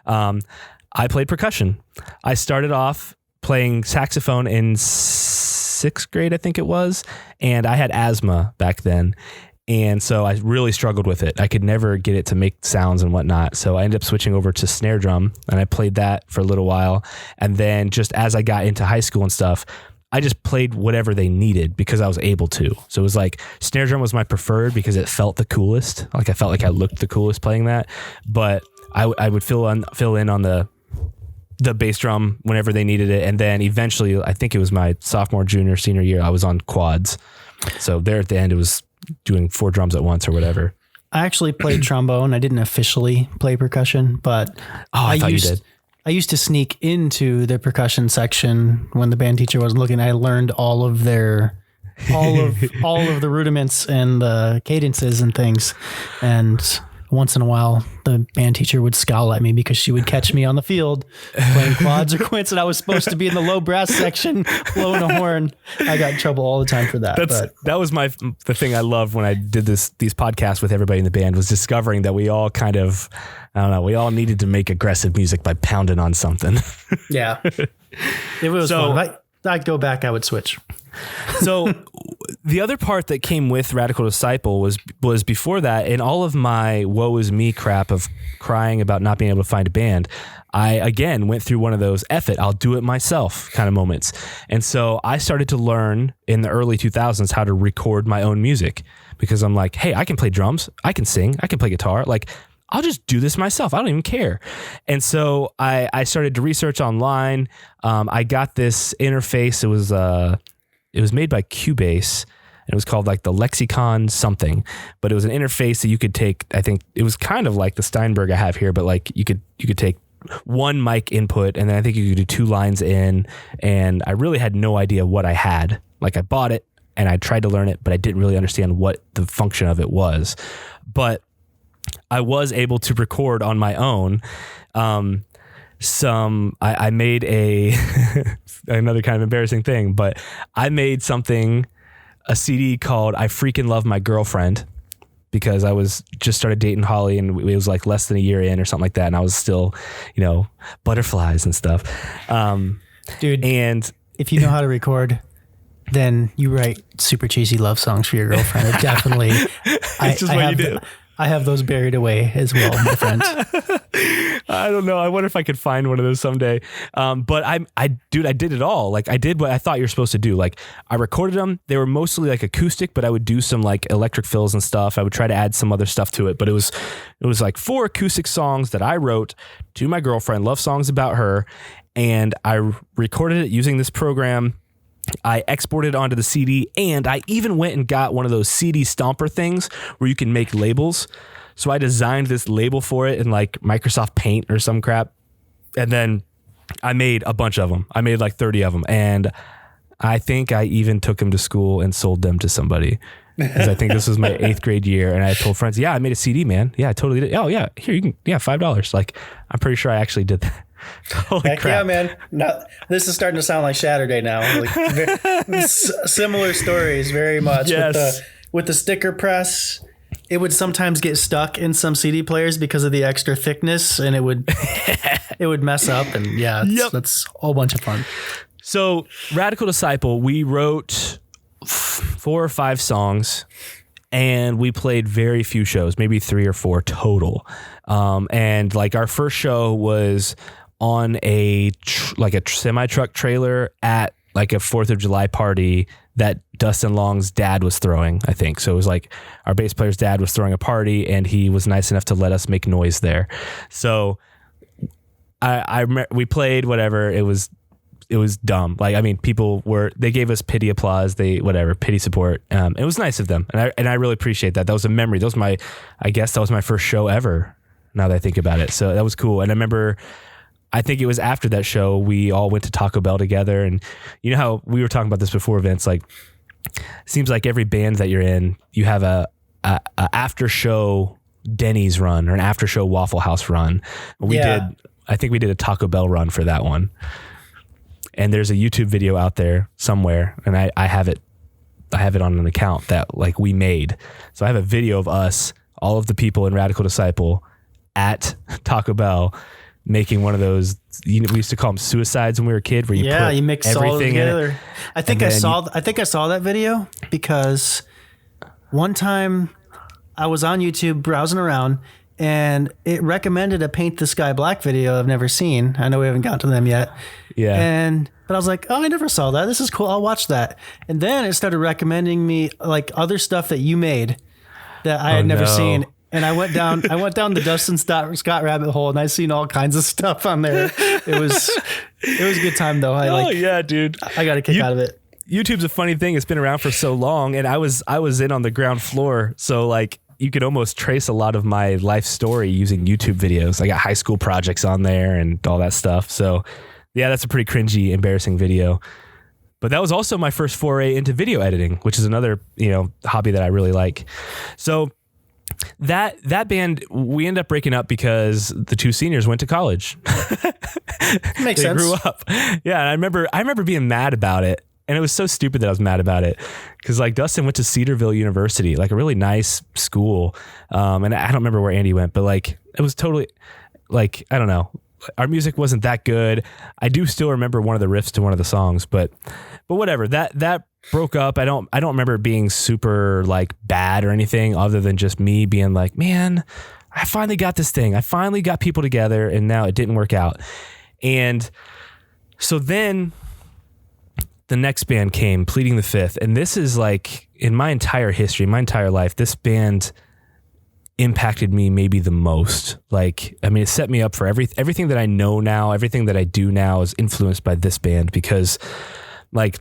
I played percussion. I started off playing saxophone in 6th grade, I think it was, and I had asthma back then. And so I really struggled with it. I could never get it to make sounds and whatnot. So I ended up switching over to snare drum, and I played that for a little while. And then just as I got into high school and stuff, I just played whatever they needed because I was able to. So it was like snare drum was my preferred because it felt the coolest. Like I felt like I looked the coolest playing that. But I would fill in on the bass drum whenever they needed it. And then eventually, I think it was my sophomore, junior, senior year, I was on quads. So there at the end, it was doing 4 drums at once or whatever. I actually played trombone. I didn't officially play percussion, but I thought you did. I used to sneak into the percussion section when the band teacher wasn't looking. I learned all of the rudiments and the cadences and things. And once in a while, the band teacher would scowl at me because she would catch me on the field playing quads or quints, and I was supposed to be in the low brass section blowing a horn. I got in trouble all the time for that. That was the thing I loved when I did these podcasts with everybody in the band, was discovering that we all kind of, I don't know, we all needed to make aggressive music by pounding on something. Yeah. It was fun. If I'd go back, I would switch. So the other part that came with Radical Disciple was before that, in all of my woe is me crap of crying about not being able to find a band, I again went through one of those F it, I'll do it myself kind of moments. And so I started to learn in the early 2000s how to record my own music, because I'm like, hey, I can play drums, I can sing, I can play guitar, like I'll just do this myself. I don't even care. And so I started to research online. I got this interface. It was made by Cubase, and it was called like the Lexicon something, but it was an interface that you could take. I think it was kind of like the Steinberg I have here, but like you could take one mic input, and then I think you could do 2 lines in, and I really had no idea what I had. Like I bought it and I tried to learn it, but I didn't really understand what the function of it was. But I was able to record on my own. I made another kind of embarrassing thing, but I made a CD called I Freaking Love My Girlfriend, because I was just started dating Holly, and it was like less than a year in or something like that. And I was still, butterflies and stuff. Dude, and if you know how to record, then you write super cheesy love songs for your girlfriend. It definitely, it's just what you do. I have those buried away as well, my friends. I don't know. I wonder if I could find one of those someday. But I did it all. Like I did what I thought you were supposed to do. Like I recorded them. They were mostly like acoustic, but I would do some like electric fills and stuff. I would try to add some other stuff to it, but it was like 4 acoustic songs that I wrote to my girlfriend, love songs about her. And I recorded it using this program. I exported onto the CD, and I even went and got one of those CD stomper things where you can make labels. So I designed this label for it in like Microsoft Paint or some crap. And then I made a bunch of them. I made like 30 of them. And I think I even took them to school and sold them to somebody, because I think this was my 8th grade year. And I told friends, yeah, I made a CD, man. Yeah, I totally did. Oh yeah, here you can, yeah, $5. Like, I'm pretty sure I actually did that. Holy Heck crap. yeah, man. This is starting to sound like Saturday now. Like, similar stories, very much. Yes. With the sticker press, it would sometimes get stuck in some CD players because of the extra thickness, and it would mess up. And yeah, that's a whole bunch of fun. So Radical Disciple, we wrote 4 or 5 songs, and we played very few shows, maybe 3 or 4 total. And like our first show was on a semi-truck trailer at like a 4th of July party that Dustin Long's dad was throwing, I think. So it was like our bass player's dad was throwing a party, and he was nice enough to let us make noise there. So we played whatever. It was dumb. Like, I mean, they gave us pity applause. Pity support. It was nice of them. And I really appreciate that. That was a memory. I guess that was my first show ever, now that I think about it. So that was cool. And I remember, I think it was after that show, we all went to Taco Bell together. And you know how we were talking about this before, Vince, like, it seems like every band that you're in, you have a after show Denny's run or an after show Waffle House run. I think we did a Taco Bell run for that one. And there's a YouTube video out there somewhere, and I have it on an account that like we made. So I have a video of us, all of the people in Radical Disciple at Taco Bell making one of those, we used to call them suicides when we were a kid, where you mix everything together. I think I saw that video because one time I was on YouTube browsing around and it recommended a Paint the Sky Black video I've never seen. I know we haven't gotten to them yet. Yeah. But I was like, oh, I never saw that. This is cool. I'll watch that. And then it started recommending me like other stuff that you made that I had never seen. And I went down the Dustin Scott rabbit hole, and I seen all kinds of stuff on there. It was a good time though. Yeah, dude. I got a kick out of it. YouTube's a funny thing. It's been around for so long, and I was in on the ground floor. So like you could almost trace a lot of my life story using YouTube videos. I got high school projects on there and all that stuff. So yeah, that's a pretty cringy, embarrassing video. But that was also my first foray into video editing, which is another, hobby that I really like. So that band, we ended up breaking up because the two seniors went to college. Makes sense. They grew up. Yeah, and I remember being mad about it. And it was so stupid that I was mad about it, because like Dustin went to Cedarville University, like a really nice school. And I don't remember where Andy went, but like it was totally like, I don't know. Our music wasn't that good. I do still remember one of the riffs to one of the songs, but whatever. That broke up. I don't remember it being super like bad or anything, other than just me being like, man, I finally got this thing. I finally got people together, and now it didn't work out. And so then the next band came, Pleading the Fifth. And this is like, in my entire history, my entire life, this band impacted me maybe the most. Like, I mean, it set me up for everything that I know now, everything that I do now is influenced by this band, because like,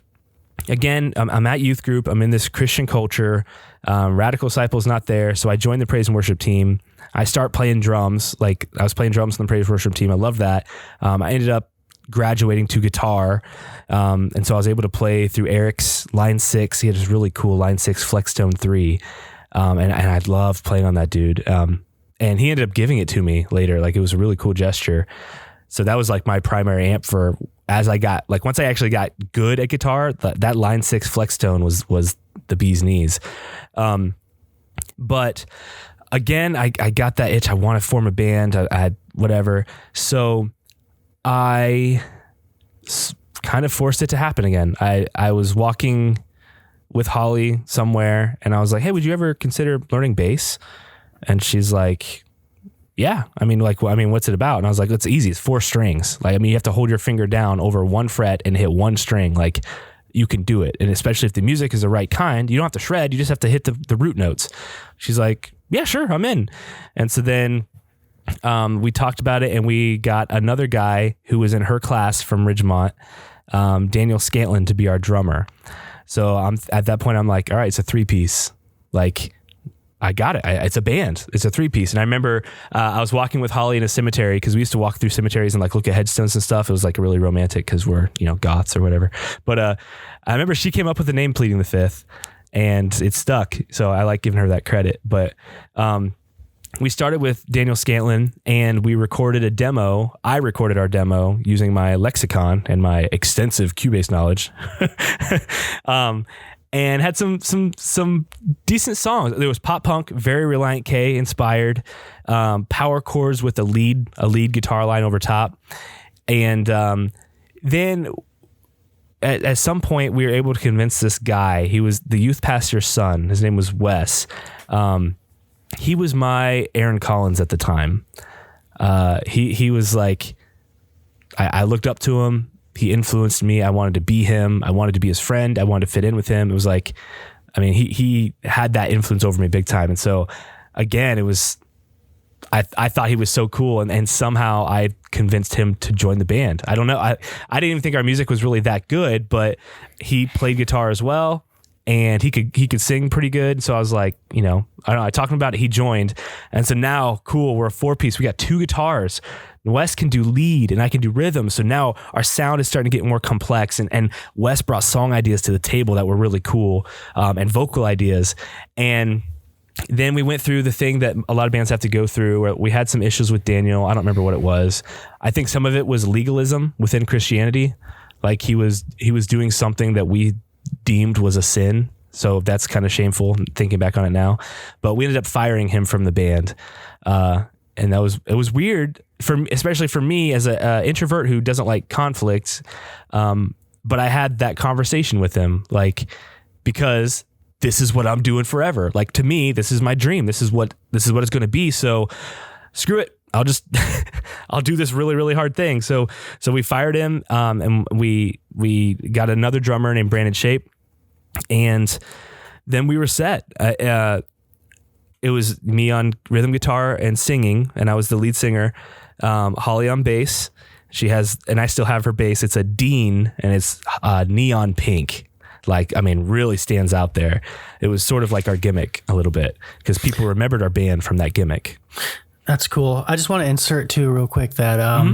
again, I'm at youth group. I'm in this Christian culture. Radical Disciple's not there. So I joined the praise and worship team. I start playing drums. Like I was playing drums on the praise and worship team. I love that. I ended up graduating to guitar. And so I was able to play through Eric's Line 6. He had this really cool Line 6 Flextone 3. And I loved playing on that dude. And he ended up giving it to me later. Like it was a really cool gesture. So that was like my primary amp for, as I got, like once I actually got good at guitar, that Line 6 Flextone was the bee's knees. But again, I got that itch. I want to form a band. I had whatever. So I kind of forced it to happen again. I was walking with Holly somewhere, and I was like, hey, would you ever consider learning bass? And she's like, yeah. I mean, what's it about? And I was like, it's easy. It's 4 strings. Like, I mean, you have to hold your finger down over 1 fret and hit 1 string. Like, you can do it. And especially if the music is the right kind, you don't have to shred. You just have to hit the root notes. She's like, yeah, sure, I'm in. And so then we talked about it, and we got another guy who was in her class from Ridgemont, Daniel Scantlin, to be our drummer. So at that point, I'm like, all right, it's a 3-piece. Like, I got it. It's a band. It's a 3-piece. And I remember I was walking with Holly in a cemetery, because we used to walk through cemeteries and like look at headstones and stuff. It was like really romantic because we're, goths or whatever. But I remember she came up with the name Pleading the Fifth, and it stuck. So I like giving her that credit. But we started with Daniel Scantlin, and we recorded a demo. I recorded our demo using my lexicon and my extensive Cubase knowledge. And had some decent songs. There was pop punk, very Reliant K inspired, power chords with a lead guitar line over top. And then at some point we were able to convince this guy. He was the youth pastor's son. His name was Wes. He was my Aaron Collins at the time. He was like, I looked up to him. He influenced me. I wanted to be him. I wanted to be his friend. I wanted to fit in with him. It was like, I mean, he had that influence over me big time. And so again, it was, I thought he was so cool, and somehow I convinced him to join the band. I don't know. I didn't even think our music was really that good, but he played guitar as well, and he could sing pretty good. So I was like, I don't know. I talked about it. He joined. And so now, cool, we're a 4-piece. We got 2 guitars. Wes can do lead and I can do rhythm. So now our sound is starting to get more complex, and Wes brought song ideas to the table that were really cool, and vocal ideas. And then we went through the thing that a lot of bands have to go through, where we had some issues with Daniel. I don't remember what it was. I think some of it was legalism within Christianity. Like he was doing something that we deemed was a sin. So that's kind of shameful thinking back on it now, but we ended up firing him from the band. And it was weird especially for me as a introvert who doesn't like conflicts. But I had that conversation with him, like, because this is what I'm doing forever. Like, to me, this is my dream. This is what it's going to be. So screw it. I'll do this really, really hard thing. So we fired him. And we got another drummer named Brandon Shape, and then we were set. It was me on rhythm guitar and singing, and I was the lead singer. Holly on bass. She has, and I still have her bass. It's a Dean, and it's neon pink. Like, I mean, really stands out there. It was sort of like our gimmick a little bit, because people remembered our band from that gimmick. That's cool. I just want to insert too real quick that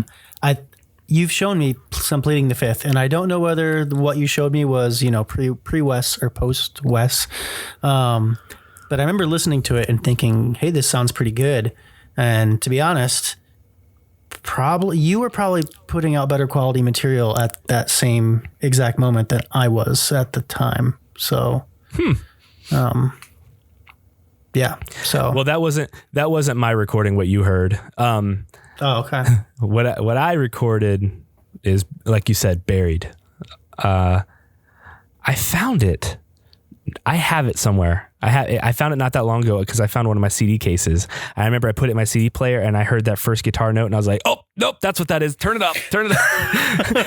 you've shown me some Pleading the Fifth, and I don't know whether what you showed me was, pre-Wes or post-Wes. But I remember listening to it and thinking, hey, this sounds pretty good. And to be honest, you were probably putting out better quality material at that same exact moment that I was at the time. So, yeah. So, well, that wasn't my recording. What you heard. Oh, okay. What I recorded is, like you said, buried. I found it. I have it somewhere. I found it not that long ago because I found one of my CD cases. I remember I put it in my CD player and I heard that first guitar note and I was like, oh, nope, that's what that is. Turn it up.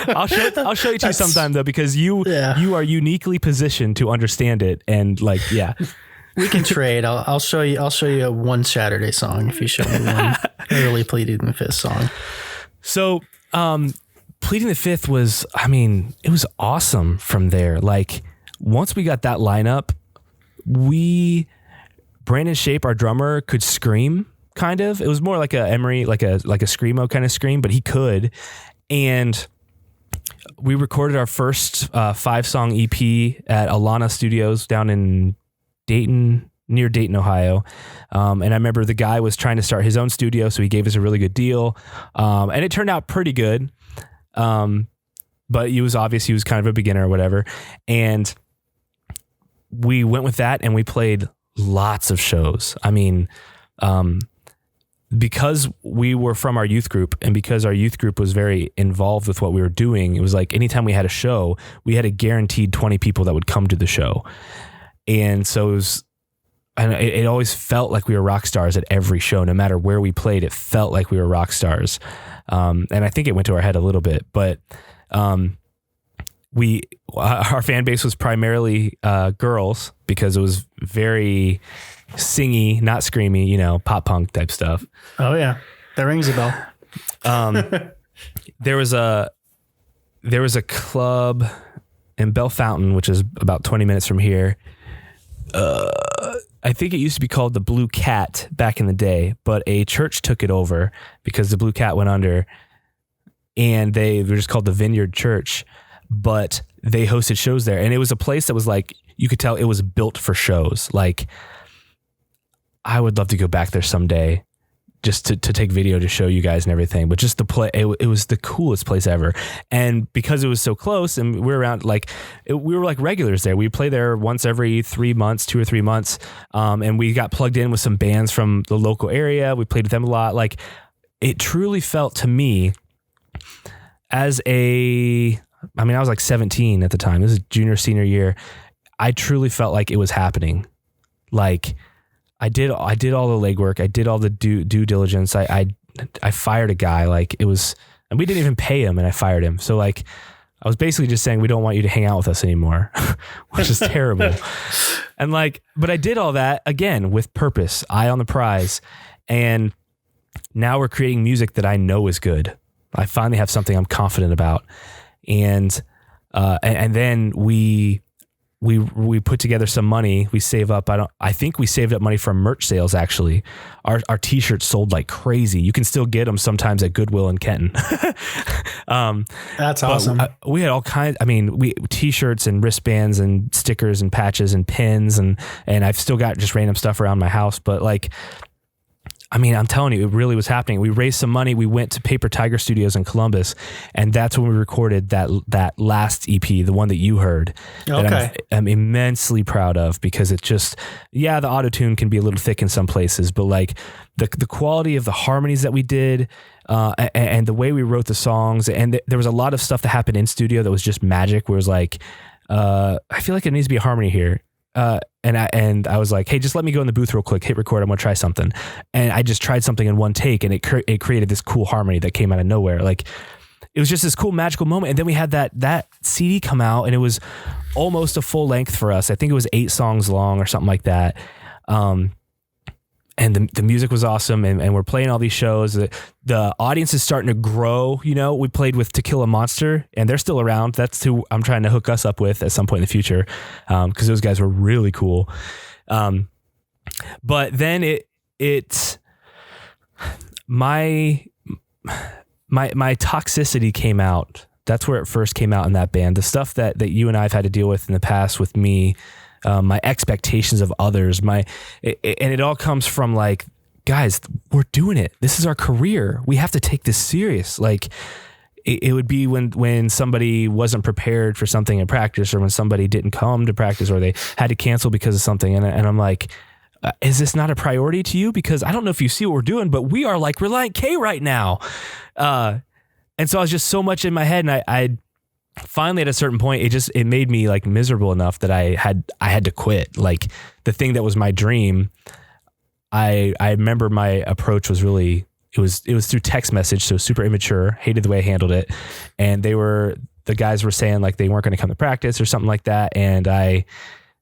I'll show you to you sometime though, because you are uniquely positioned to understand it. And like, yeah. We can trade. I'll show you a one Saturday song if you show me one early Pleading the Fifth song. So, Pleading the Fifth was, it was awesome from there. Like, once we got that lineup, Brandon Shape, our drummer, could scream, kind of. It was more like a Emery, like a screamo kind of scream, but he could. And we recorded our first 5-song EP at Alana Studios down in near Dayton, Ohio. And I remember the guy was trying to start his own studio, so he gave us a really good deal. And it turned out pretty good. But he was kind of a beginner or whatever. And we went with that and we played lots of shows. Because we were from our youth group and because our youth group was very involved with what we were doing, it was like anytime we had a show, we had a guaranteed 20 people that would come to the show. And so it always felt like we were rock stars at every show. No matter where we played, it felt like we were rock stars. And I think it went to our head a little bit, but our fan base was primarily girls because it was very singy, not screamy, pop punk type stuff. Oh yeah, that rings a bell. There was a club in Bell Fountain, which is about 20 minutes from here. I think it used to be called the Blue Cat back in the day, but a church took it over because the Blue Cat went under, and they were just called the Vineyard Church. But they hosted shows there, and it was a place that was like, you could tell it was built for shows. Like, I would love to go back there someday just to take video to show you guys and everything, but just to play, it was the coolest place ever. And because it was so close and we were around, we were like regulars there. We play there once every 3 months, 2 or 3 months. And we got plugged in with some bands from the local area. We played with them a lot. Like, it truly felt to me as I was like 17 at the time. This is junior, senior year. I truly felt like it was happening. Like, I did all the legwork. I did all the due diligence. I fired a guy. Like, it was, and we didn't even pay him, and I fired him. So like, I was basically just saying, we don't want you to hang out with us anymore, which is terrible. And like, but I did all that again with purpose, eye on the prize. And now we're creating music that I know is good. I finally have something I'm confident about. And then we put together some money. We save up. I think we saved up money from merch sales. Actually, our t-shirts sold like crazy. You can still get them sometimes at Goodwill in Kenton. That's awesome. We had all kinds. I mean, we t-shirts and wristbands and stickers and patches and pins and I've still got just random stuff around my house. But like, I mean, I'm telling you, it really was happening. We raised some money. We went to Paper Tiger Studios in Columbus, and that's when we recorded that last EP, the one that you heard. Okay. That I'm immensely proud of, because it just, the auto-tune can be a little thick in some places, but like the quality of the harmonies that we did, and the way we wrote the songs, and there was a lot of stuff that happened in studio that was just magic, where it was like, I feel like there needs to be a harmony here. And I was like, hey, just let me go in the booth real quick, hit record. I'm going to try something. And I just tried something in one take, and it created this cool harmony that came out of nowhere. Like, it was just this cool magical moment. And then we had that CD come out, and it was almost a full length for us. I think it was 8 songs long or something like that. And the music was awesome, and we're playing all these shows. The audience is starting to grow. You know, we played with Tequila Monster, and they're still around. That's who I'm trying to hook us up with at some point in the future, because those guys were really cool. But then my toxicity came out. That's where it first came out in that band. The stuff that you and I have had to deal with in the past with me. My expectations of others, and it all comes from like, guys, we're doing it. This is our career. We have to take this serious. Like, it would be when somebody wasn't prepared for something in practice, or when somebody didn't come to practice, or they had to cancel because of something. And I'm like, is this not a priority to you? Because I don't know if you see what we're doing, but we are like Reliant K right now. And so I was just so much in my head, and I finally at a certain point, it made me like miserable enough that I had to quit. Like, the thing that was my dream, I remember my approach was really, it was through text message. So super immature, hated the way I handled it. And the guys were saying like they weren't going to come to practice or something like that. And I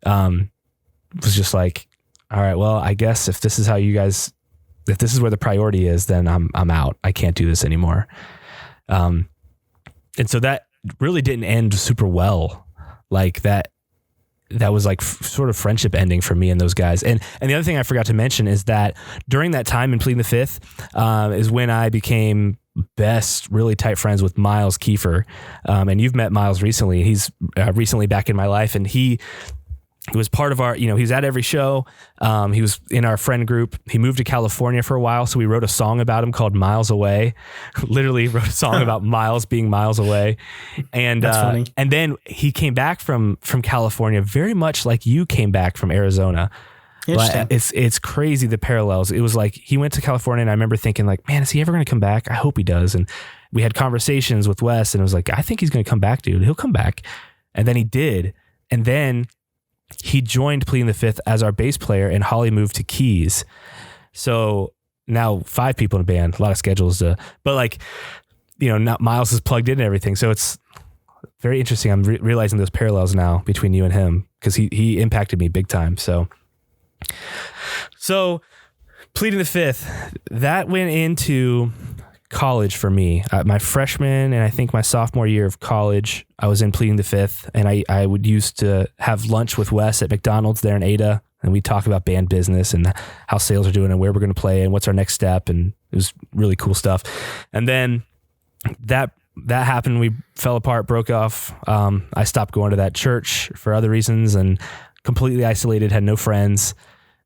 was just like, all right, well, I guess if this is where the priority is, then I'm out. I can't do this anymore. And so that really didn't end super well. Like that was like sort of friendship ending for me and those guys. And the other thing I forgot to mention is that during that time in Pleading the Fifth, is when I became really tight friends with Miles Kiefer. And you've met Miles recently. He's recently back in my life, and he was part of our, he was at every show. He was in our friend group. He moved to California for a while, so we wrote a song about him called Miles Away. Literally wrote a song about Miles being miles away. And that's funny. And then he came back from California, very much like you came back from Arizona. Interesting. It's crazy, the parallels. It was like he went to California, and I remember thinking like, man, is he ever going to come back? I hope he does. And we had conversations with Wes, and it was like, I think he's going to come back, dude. He'll come back. And then he did. And then he joined Pleading the Fifth as our bass player, and Holly moved to keys. So now 5 people in a band, a lot of schedules but like, not Miles is plugged in and everything. So it's very interesting. I'm realizing those parallels now between you and him, because he impacted me big time. So Pleading the Fifth, that went into college for me. My freshman and I think my sophomore year of college, I was in Pleading the Fifth, and I would used to have lunch with Wes at McDonald's there in Ada, and we talk about band business and how sales are doing and where we're going to play and what's our next step, and it was really cool stuff. And then that happened. We fell apart, broke off. I stopped going to that church for other reasons, and completely isolated, had no friends,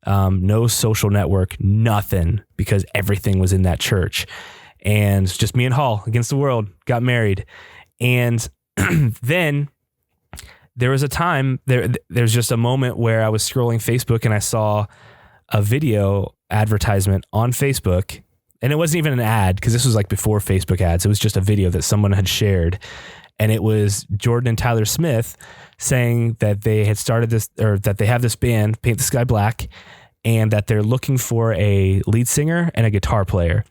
no social network, nothing, because everything was in that church. And just me and Hall against the world, got married. And then there was a time, there's just a moment where I was scrolling Facebook, and I saw a video advertisement on Facebook. And it wasn't even an ad, because this was like before Facebook ads. It was just a video that someone had shared. And it was Jordan and Tyler Smith saying that they had started this, or that they have this band, Paint the Sky Black, and that they're looking for a lead singer and a guitar player.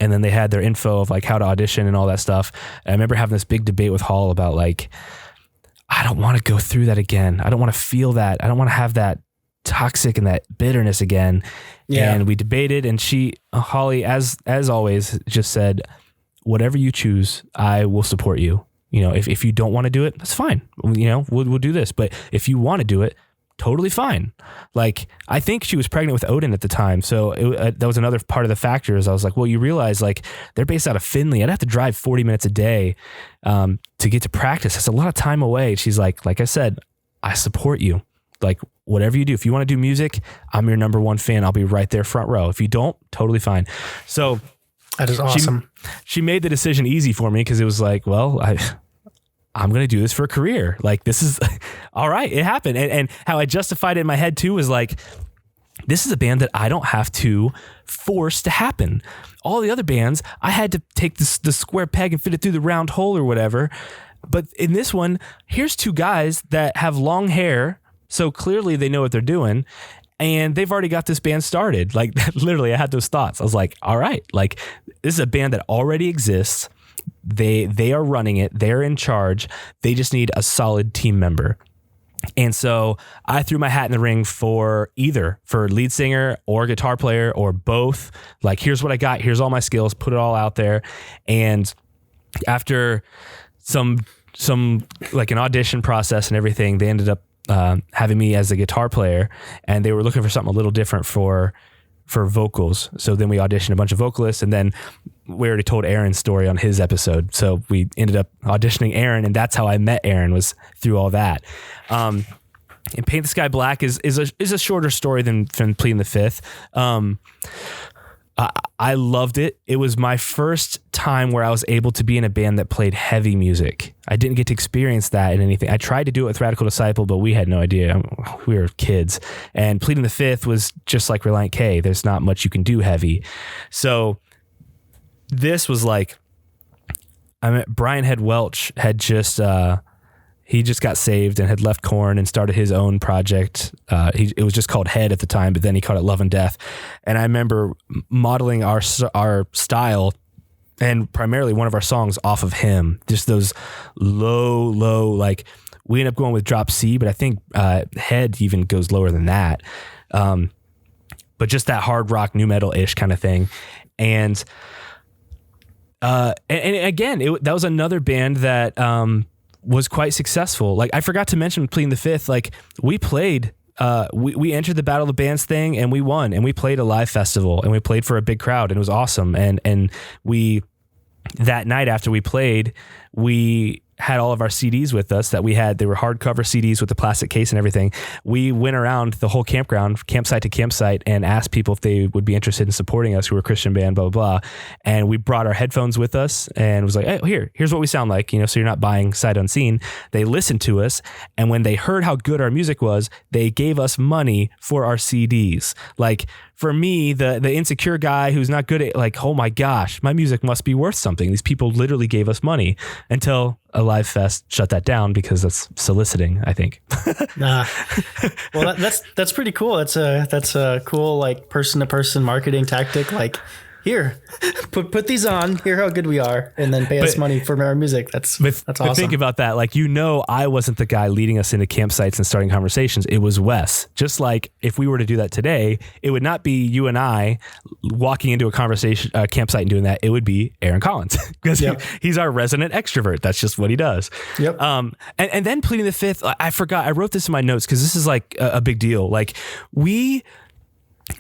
And then they had their info of like how to audition and all that stuff. And I remember having this big debate with Hall about like, I don't want to go through that again. I don't want to feel that. I don't want to have that toxic and that bitterness again. Yeah. And we debated, and Holly, as always, just said, whatever you choose, I will support you. if you don't want to do it, that's fine. We'll do this. But if you want to do it, totally fine. Like, I think she was pregnant with Odin at the time. So that was another part of the factors. I was like, well, you realize like they're based out of Findlay. I'd have to drive 40 minutes a day to get to practice. That's a lot of time away. She's like I said, I support you. Like, whatever you do, if you want to do music, I'm your number one fan. I'll be right there front row. If you don't, totally fine. So that is awesome. She made the decision easy for me because it was like, well, I'm going to do this for a career. Like, this is all right. It happened. And how I justified it in my head too was like, this is a band that I don't have to force to happen. All the other bands, I had to take the square peg and fit it through the round hole or whatever. But in this one, here's two guys that have long hair. So clearly they know what they're doing, and they've already got this band started. Like, literally I had those thoughts. I was like, all right, like, this is a band that already exists. They are running it. They're in charge. They just need a solid team member. And so I threw my hat in the ring for lead singer or guitar player or both. Like, here's what I got. Here's all my skills. Put it all out there. And after some like an audition process and everything, they ended up having me as a guitar player, and they were looking for something a little different for vocals. So then we auditioned a bunch of vocalists, and then we already told Aaron's story on his episode. So we ended up auditioning Aaron, and that's how I met Aaron, was through all that. And Paint the Sky Black is a shorter story than Pleading the Fifth. I loved it. It was my first time where I was able to be in a band that played heavy music. I didn't get to experience that in anything. I tried to do it with Radical Disciple, but we had no idea. We were kids. And Pleading the Fifth was just like Reliant K. There's not much you can do heavy. So this was like, Brian Head Welch had just... he just got saved and had left Korn and started his own project. It was just called Head at the time, but then he called it Love and Death. And I remember modeling our style and primarily one of our songs off of him. Just those low, like, we ended up going with Drop C, but I think Head even goes lower than that. But just that hard rock, nu metal-ish kind of thing. And again, that was another band that... was quite successful. Like, I forgot to mention Pleading the Fifth. Like, we played, we entered the Battle of the Bands thing and we won, and we played a live festival and we played for a big crowd, and it was awesome. And we, that night after we played, we had all of our CDs with us that we had. They were hardcover CDs with the plastic case and everything. We went around the whole campsite to campsite, and asked people if they would be interested in supporting us, who were a Christian band, blah, blah, blah. And we brought our headphones with us and was like, hey, here's what we sound like, so you're not buying sight unseen. They listened to us, and when they heard how good our music was, they gave us money for our CDs. Like, for me, the insecure guy who's not good at, like, oh my gosh, my music must be worth something. These people literally gave us money, until a live fest shut that down because that's soliciting, I think. Nah. Well, that's pretty cool. That's a cool, like, person to person marketing tactic. Like, here, put these on, hear how good we are, and then pay us money for our music. That's awesome. But think about that. Like, I wasn't the guy leading us into campsites and starting conversations. It was Wes. Just like if we were to do that today, it would not be you and I walking into a campsite and doing that. It would be Aaron Collins, because he's our resident extrovert. That's just what he does. Yep. And then Pleading the Fifth, I forgot, I wrote this in my notes because this is like a big deal. Like, we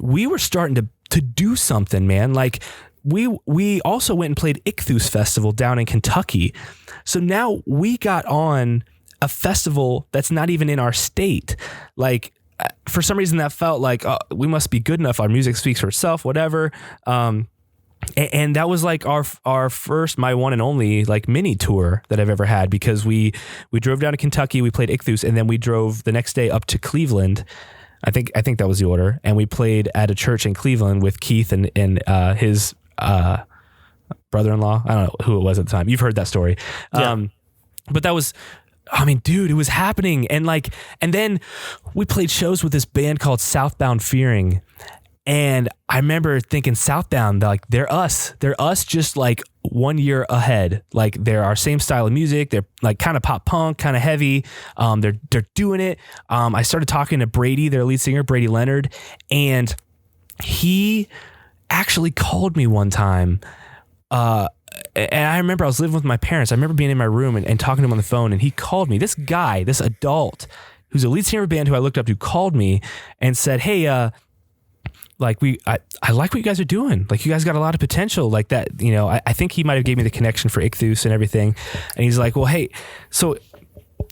were starting to do something, man. Like, we also went and played Ichthus Festival down in Kentucky. So now we got on a festival that's not even in our state. Like, for some reason that felt like, we must be good enough. Our music speaks for itself, whatever. And that was like our first, my one and only, like, mini tour that I've ever had, because we drove down to Kentucky, we played Ichthus, and then we drove the next day up to Cleveland. I think that was the order. And we played at a church in Cleveland with Keith and his brother-in-law. I don't know who it was at the time. You've heard that story. Yeah. But that was, I mean, dude, it was happening. And then we played shows with this band called Southbound Fearing. And I remember thinking, Southbound, like, they're us just like 1 year ahead. Like, they're our same style of music. They're like kind of pop punk, kind of heavy. They're doing it. I started talking to Brady, their lead singer, Brady Leonard, and he actually called me one time and I remember I was living with my parents. I remember being in my room and talking to him on the phone, and he called me. This guy, this adult, who's a lead singer of a band who I looked up to, called me and said, "Hey, I like what you guys are doing. Like, you guys got a lot of potential like that." I think he might have gave me the connection for Ichthus and everything. And he's like, "Well, hey," so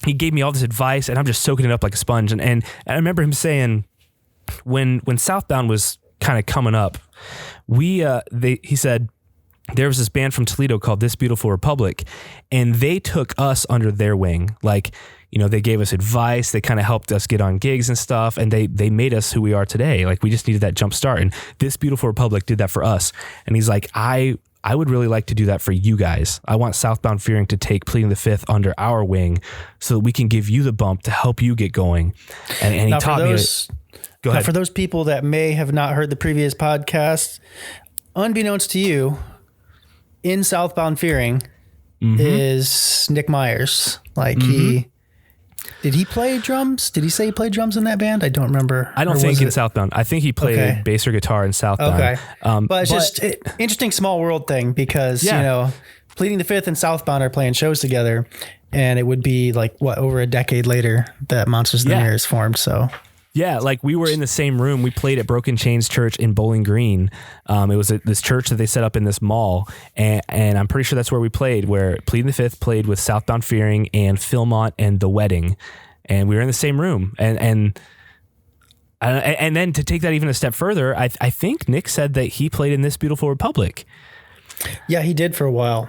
he gave me all this advice, and I'm just soaking it up like a sponge. And I remember him saying, when Southbound was kind of coming up, he said, there was this band from Toledo called This Beautiful Republic, and they took us under their wing. Like, they gave us advice. They kind of helped us get on gigs and stuff, and they made us who we are today. Like, we just needed that jump start, and This Beautiful Republic did that for us. And he's like, I would really like to do that for you guys. I want Southbound Fearing to take Pleading the Fifth under our wing so that we can give you the bump to help you get going. And he taught me. Go ahead. For those people that may have not heard the previous podcast, unbeknownst to you, in Southbound Fearing is Nick Myers. Like, did he play drums? Did he say he played drums in that band? I don't remember. I don't think in Southbound. I think he played bass or guitar in Southbound. Okay. But it's just interesting small world thing because, Pleading the Fifth and Southbound are playing shows together, and it would be like, over a decade later that Monsters of the Mirrors formed. So yeah, like, we were in the same room. We played at Broken Chains Church in Bowling Green. It was this church that they set up in this mall, and I'm pretty sure that's where we played, where Pleading the Fifth played with Southbound Fearing and Philmont and The Wedding, and we were in the same room. And then to take that even a step further, I think Nick said that he played in This Beautiful Republic. Yeah, he did for a while.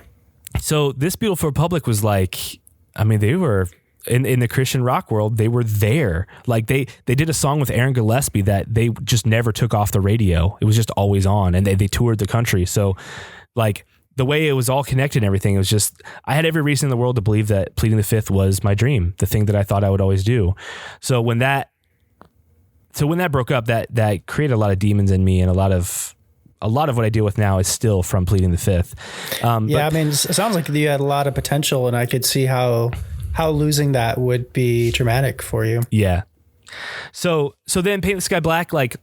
So This Beautiful Republic was like, they were... In the Christian rock world, they were there. Like, they did a song with Aaron Gillespie that they just never took off the radio. It was just always on, and they toured the country. So, like, the way it was all connected and everything, it was just, I had every reason in the world to believe that Pleading the Fifth was my dream, the thing that I thought I would always do. So when that broke up, that created a lot of demons in me, and a lot of what I deal with now is still from Pleading the Fifth. It sounds like you had a lot of potential, and I could see how losing that would be traumatic for you. Yeah. So then Paint the Sky Black, like,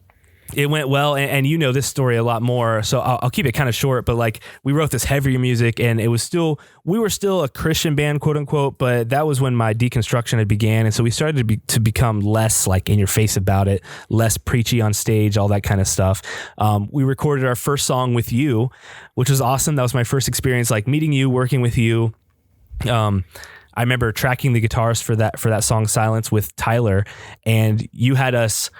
it went well, and this story a lot more, so I'll keep it kind of short, but like, we wrote this heavier music, and we were still a Christian band, quote unquote, but that was when my deconstruction had began, and so we started to become less like in your face about it, less preachy on stage, all that kind of stuff. We recorded our first song with you, which was awesome. That was my first experience, like, meeting you, working with you. I remember tracking the guitars for that song Silence with Tyler, and you had us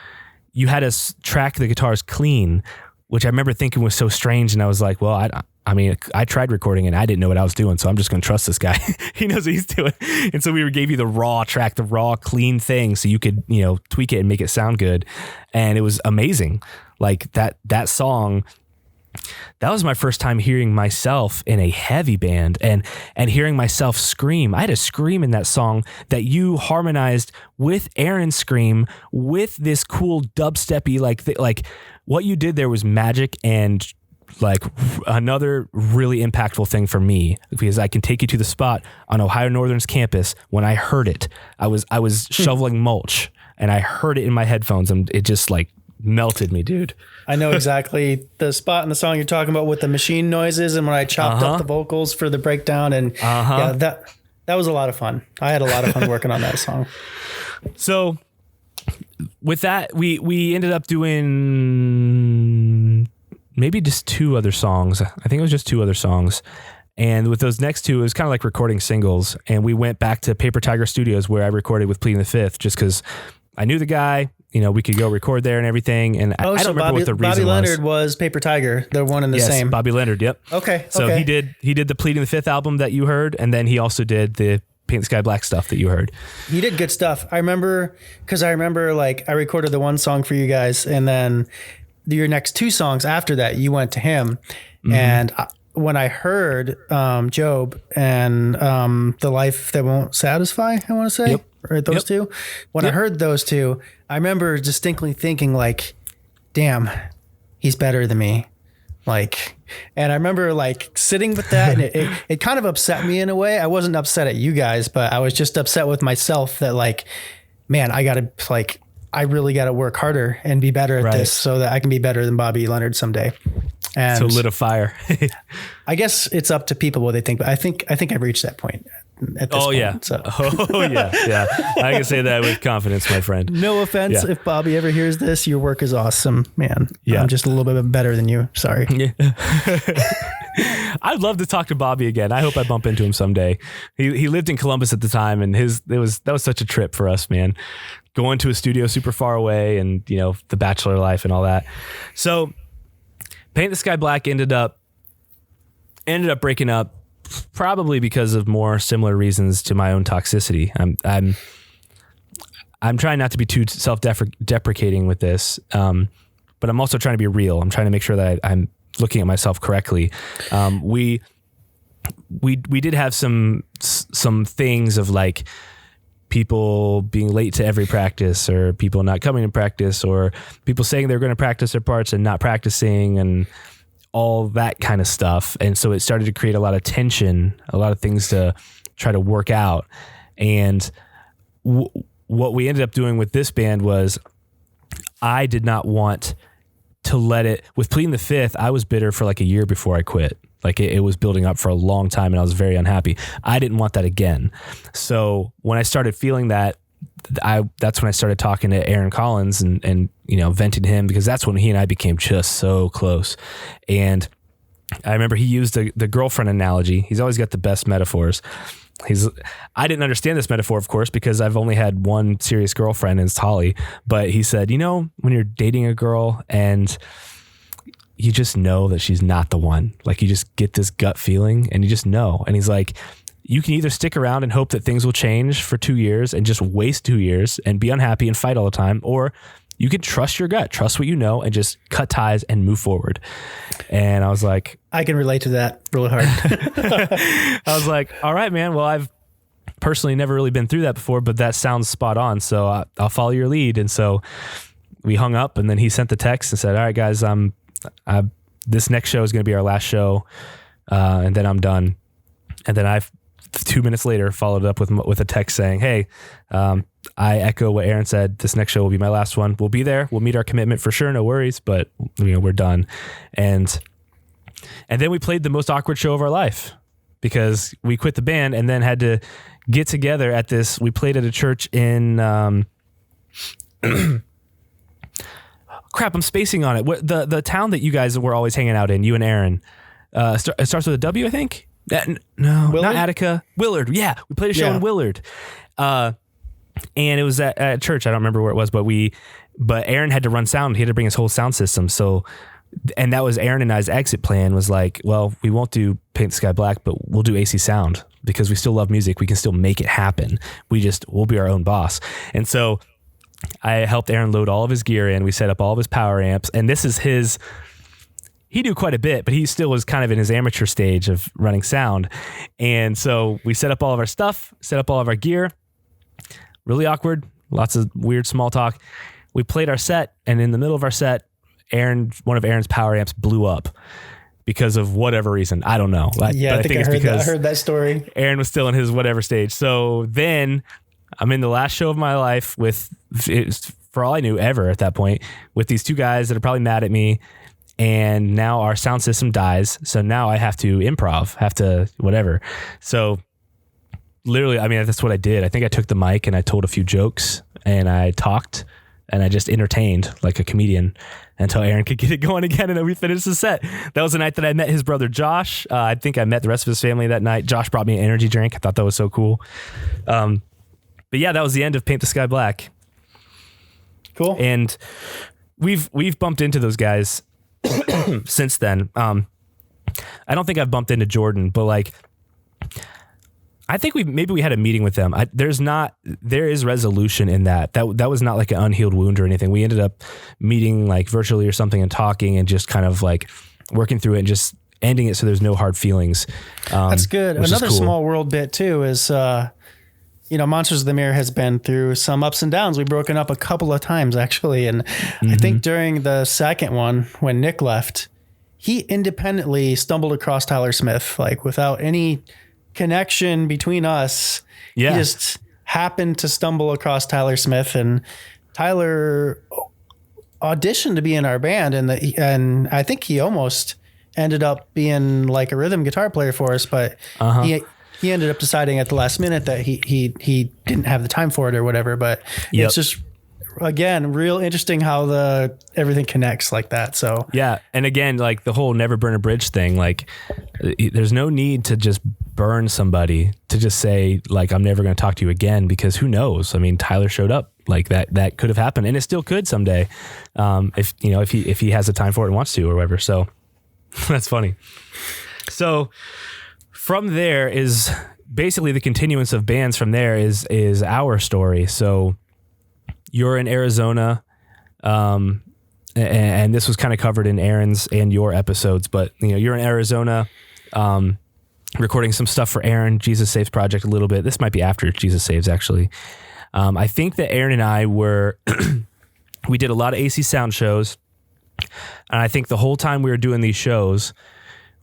track the guitars clean, which I remember thinking was so strange. And I was like, well, I tried recording and I didn't know what I was doing, so I'm just going to trust this guy. He knows what he's doing. And so we gave you the raw track, the raw clean thing, so you could, tweak it and make it sound good. And it was amazing. Like, that song, that was my first time hearing myself in a heavy band and hearing myself scream. I had a scream in that song that you harmonized with Aaron's scream with this cool dubsteppy, like what you did there was magic, and like another really impactful thing for me, because I can take you to the spot on Ohio Northern's campus. When I heard it, I was shoveling mulch and I heard it in my headphones, and it just like melted me, dude. I know exactly the spot in the song you're talking about with the machine noises, and when I chopped up the vocals for the breakdown, and yeah, that was a lot of fun. I had a lot of fun working on that song. So with that, we ended up doing maybe just 2 other songs. I think it was just 2 other songs. And with those next 2, it was kind of like recording singles. And we went back to Paper Tiger Studios, where I recorded with Pleading the Fifth, just because I knew the guy. We could go record there and everything. And I don't remember what the reason was. Bobby Leonard was Paper Tiger. They're one and the same. Yes, Bobby Leonard. Yep. Okay. So he did the Pleading the Fifth album that you heard, and then he also did the Paint the Sky Black stuff that you heard. He did good stuff. I remember like I recorded the one song for you guys, and then your next 2 songs after that, you went to him. Mm-hmm. And when I heard Job and The Life That Won't Satisfy, I want to say. Yep. Right, those 2. When I heard those 2, I remember distinctly thinking like, damn, he's better than me. Like, and I remember like sitting with that, and it kind of upset me in a way. I wasn't upset at you guys, but I was just upset with myself that like, man, I really got to work harder and be better at this so that I can be better than Bobby Leonard someday. And so lit a fire. I guess it's up to people what they think, but I think I've reached that point at this point. Yeah. So. Oh yeah. Yeah. I can say that with confidence, my friend. No offense. Yeah. If Bobby ever hears this, your work is awesome, man. Yeah. I'm just a little bit better than you. Sorry. Yeah. I'd love to talk to Bobby again. I hope I bump into him someday. He lived in Columbus at the time, and that was such a trip for us, man. Going to a studio super far away, and the bachelor life and all that. So Paint the Sky Black ended up breaking up, probably because of more similar reasons to my own toxicity. I'm trying not to be too self-deprecating with this, but I'm also trying to be real. I'm trying to make sure that I'm looking at myself correctly. We did have some things of like people being late to every practice, or people not coming to practice, or people saying they're going to practice their parts and not practicing, and all that kind of stuff. And so it started to create a lot of tension, a lot of things to try to work out. And what we ended up doing with this band was I did not want to let it, with Pleading the Fifth, I was bitter for like a year before I quit. Like it was building up for a long time, and I was very unhappy. I didn't want that again. So when I started feeling that, that's when I started talking to Aaron Collins and venting to him, because that's when he and I became just so close. And I remember he used the girlfriend analogy. He's always got the best metaphors. I didn't understand this metaphor, of course, because I've only had one serious girlfriend, and it's Holly. But he said, when you're dating a girl and you just know that she's not the one, like you just get this gut feeling and you just know. And he's like, you can either stick around and hope that things will change for 2 years and just waste 2 years and be unhappy and fight all the time, or you can trust your gut, trust what you know, and just cut ties and move forward. And I was like, I can relate to that really hard. I was like, all right, man. Well, I've personally never really been through that before, but that sounds spot on. So I'll follow your lead. And so we hung up, and then he sent the text and said, all right, guys, this next show is going to be our last show. And then I'm done. And then 2 minutes later followed up with a text saying, hey, I echo what Aaron said. This next show will be my last one. We'll be there. We'll meet our commitment for sure. No worries. But we're done. And then we played the most awkward show of our life, because we quit the band and then had to get together at this. We played at a church in, crap, I'm spacing on it. What the town that you guys were always hanging out in, you and Aaron, it starts with a W, I think. No, Willard? Not Attica. Willard. Yeah. We played a show in Willard. And it was at church. I don't remember where it was, but Aaron had to run sound. He had to bring his whole sound system. So, and that was Aaron and I's exit plan, was like, well, we won't do Paint the Sky Black, but we'll do AC Sound, because we still love music. We can still make it happen. We'll be our own boss. And so I helped Aaron load all of his gear in. We set up all of his power amps, and this is he knew quite a bit, but he still was kind of in his amateur stage of running sound. And so we set up all of our stuff, set up all of our gear. Really awkward, lots of weird small talk. We played our set, and in the middle of our set, one of Aaron's power amps blew up because of whatever reason. I don't know. Yeah, but I think I heard that story. Aaron was still in his whatever stage. So then I'm in the last show of my life for all I knew ever at that point, with these two guys that are probably mad at me. And now our sound system dies. So now I have to improv, whatever. So literally, I mean, that's what I did. I think I took the mic and I told a few jokes and I talked and I just entertained like a comedian until Aaron could get it going again. And then we finished the set. That was the night that I met his brother, Josh. I think I met the rest of his family that night. Josh brought me an energy drink. I thought that was so cool. But yeah, that was the end of Paint the Sky Black. Cool. And we've bumped into those guys since then. I don't think I've bumped into Jordan, but like, I think we had a meeting with them. There is resolution in that was not like an unhealed wound or anything. We ended up meeting like virtually or something and talking and just kind of like working through it and just ending it so there's no hard feelings. That's good. Another cool. small world bit too is, Monsters of the Mirror has been through some ups and downs. We've broken up a couple of times actually. And I think during the second one, when Nick left, he independently stumbled across Tyler Smith, like without any connection between us. Yeah. He just happened to stumble across Tyler Smith, and Tyler auditioned to be in our band. And I think he almost ended up being like a rhythm guitar player for us, but he ended up deciding at the last minute that he didn't have the time for it or whatever. But it's just, again, real interesting how everything connects like that. So yeah. And again, like the whole never burn a bridge thing, like there's no need to just burn somebody, to just say like, I'm never going to talk to you again, because who knows? I mean, Tyler showed up, like that could have happened, and it still could someday. If he has the time for it and wants to or whatever. So that's funny. So from there is basically the continuance of bands. From there is our story. So you're in Arizona, and this was kind of covered in Aaron's and your episodes, but you're in Arizona, recording some stuff for Aaron, Jesus Saves Project a little bit. This might be after Jesus Saves, actually. I think that Aaron and I we did a lot of AC Sound shows, and I think the whole time we were doing these shows,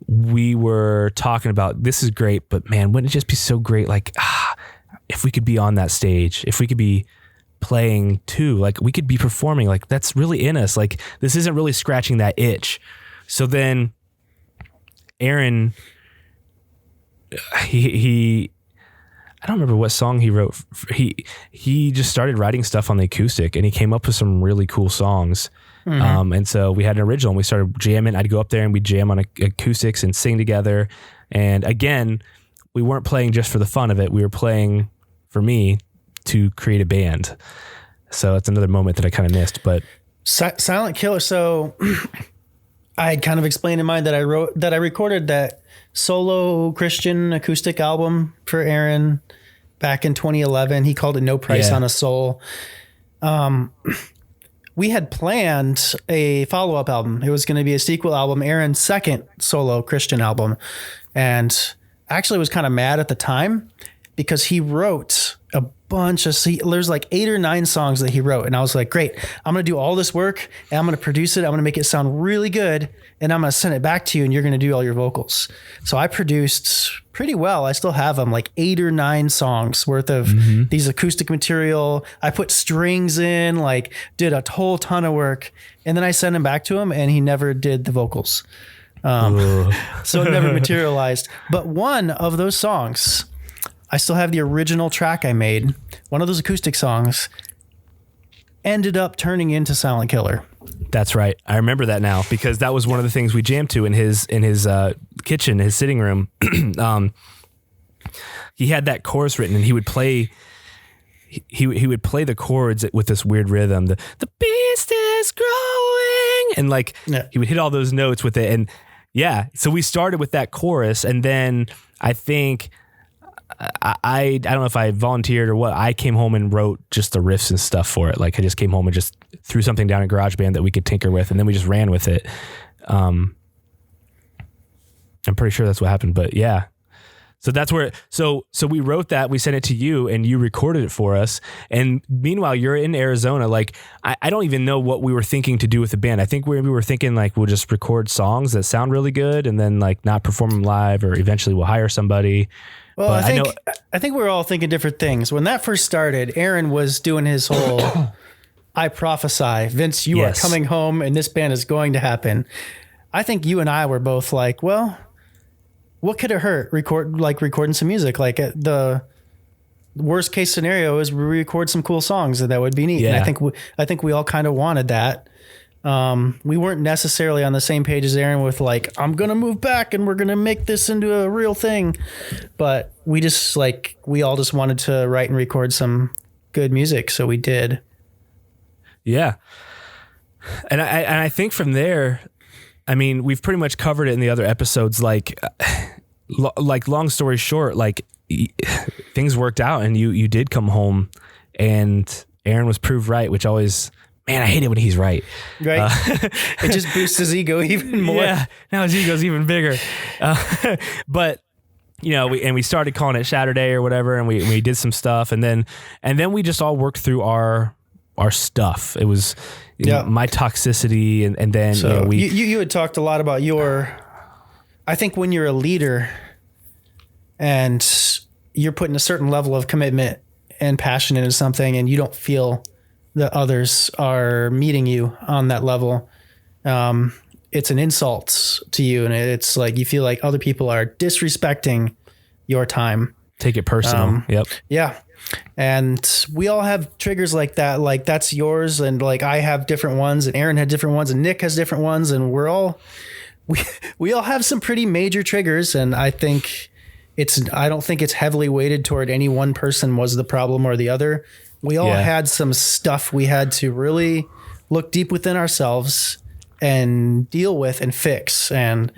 we were talking about, this is great, but man, wouldn't it just be so great? Like, if we could be on that stage, if we could be playing too, like we could be performing, like that's really in us. Like this isn't really scratching that itch. So then Aaron, I don't remember what song he wrote. He just started writing stuff on the acoustic, and he came up with some really cool songs. And so we had an original, and we started jamming. I'd go up there and we'd jam on acoustics and sing together. And again, we weren't playing just for the fun of it. We were playing, for me, to create a band. So that's another moment that I kind of missed. But Silent Killer. So I had kind of explained in mine that I recorded that solo Christian acoustic album for Aaron back in 2011. He called it No Price on a Soul. We had planned a follow-up album. It was going to be a sequel album, Aaron's second solo Christian album. And I actually was kind of mad at the time because he wrote a bunch of, there's like 8 or 9 songs that he wrote. And I was like, great, I'm going to do all this work and I'm going to produce it. I'm going to make it sound really good. And I'm going to send it back to you and you're going to do all your vocals. So I produced pretty well. I still have them, like 8 or 9 songs worth of these acoustic material. I put strings in, like did a whole ton of work. And then I sent him back to him and he never did the vocals. So it never materialized. But one of those songs, I still have the original track I made. One of those acoustic songs ended up turning into Silent Killer. That's right. I remember that now because that was one of the things we jammed to in his kitchen, his sitting room. He had that chorus written, and he would play. He would play the chords with this weird rhythm. The beast is growing, and like he would hit all those notes with it. And so we started with that chorus, and then I think. I don't know if I volunteered or what. I came home and wrote just the riffs and stuff for it. Like I just came home and just threw something down in GarageBand that we could tinker with, and then we just ran with it. I'm pretty sure that's what happened, but yeah. So that's where. So we wrote that. We sent it to you, and you recorded it for us. And meanwhile, you're in Arizona. Like I don't even know what we were thinking to do with the band. I think we were thinking like we'll just record songs that sound really good, and then like not perform them live, or eventually we'll hire somebody. Well, I think we were all thinking different things. When that first started, Aaron was doing his whole, I prophesy, Vince, you are coming home and this band is going to happen. I think you and I were both like, well, what could it hurt? Recording some music. Like the worst case scenario is we record some cool songs that would be neat. Yeah. And I think we all kind of wanted that. We weren't necessarily on the same page as Aaron with like, I'm going to move back and we're going to make this into a real thing. But we just we all just wanted to write and record some good music. So we did. Yeah. And I think from there, I mean, we've pretty much covered it in the other episodes. Like long story short, like things worked out and you did come home and Aaron was proved right, which always, man, I hate it when he's right. Right. It just boosts his ego even more. Yeah. Now his ego's even bigger. But we started calling it Saturday or whatever. And we did some stuff and then we just all worked through our stuff. It was my toxicity. And then so you had talked a lot about I think when you're a leader and you're putting a certain level of commitment and passion into something and you don't feel that others are meeting you on that level. it's an insult to you, and it's like you feel like other people are disrespecting your time. Take it personal. Yep. Yeah. And we all have triggers like that. Like that's yours. And like I have different ones, and Aaron had different ones, and Nick has different ones. And we all have some pretty major triggers. And I think I don't think it's heavily weighted toward any one person was the problem or the other. We all had some stuff we had to really look deep within ourselves and deal with and fix. And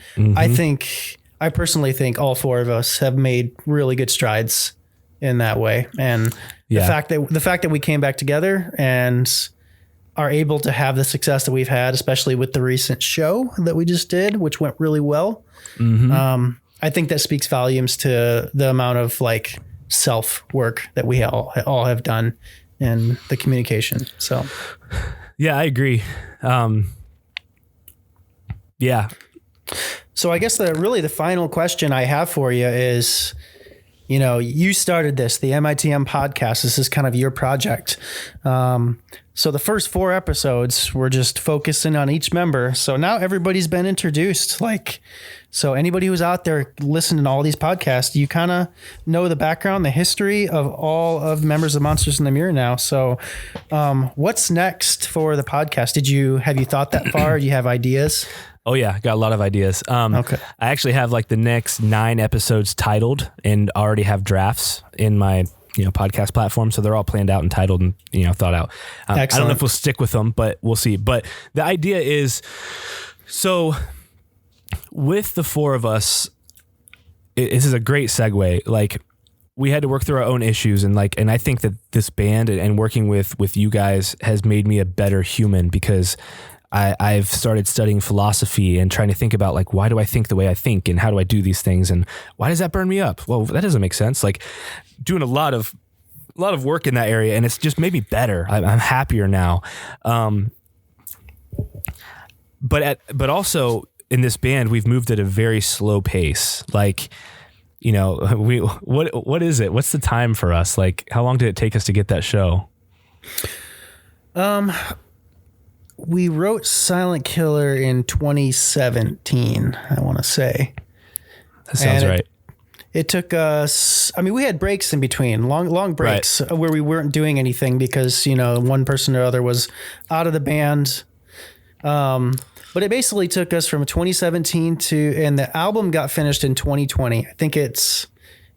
I personally think all four of us have made really good strides in that way. And the fact that we came back together and are able to have the success that we've had, especially with the recent show that we just did, which went really well. I think that speaks volumes to the amount of like self work that we all have done in the communication. So, yeah, I agree. Yeah. So I guess the final question I have for you is, you know, you started this, the MITM podcast. This is kind of your project. So the first 4 episodes were just focusing on each member. So now everybody's been introduced. Like, so anybody who's out there listening to all these podcasts, you kind of know the background, the history of all of members of Monsters in the Mirror now. So what's next for the podcast? Have you thought that far? Do you have ideas? Oh yeah, got a lot of ideas. Okay. I actually have like the next 9 episodes titled and already have drafts in my podcast platform. So they're all planned out and titled and thought out. I don't know if we'll stick with them, but we'll see. But the idea is, so with the 4 of us, this is a great segue. Like we had to work through our own issues, and I think that this band and working with you guys has made me a better human, because I've started studying philosophy and trying to think about like, why do I think the way I think, and how do I do these things, and why does that burn me up? Well, that doesn't make sense. Like doing a lot of work in that area, and it's just made me better. I'm happier now. But also in this band, we've moved at a very slow pace. Like, what is it? What's the time for us? Like, how long did it take us to get that show? We wrote Silent Killer in 2017, I want to say. That sounds right. It took us, we had breaks in between, long breaks where we weren't doing anything because, one person or other was out of the band. But it basically took us from 2017 and the album got finished in 2020. I think it's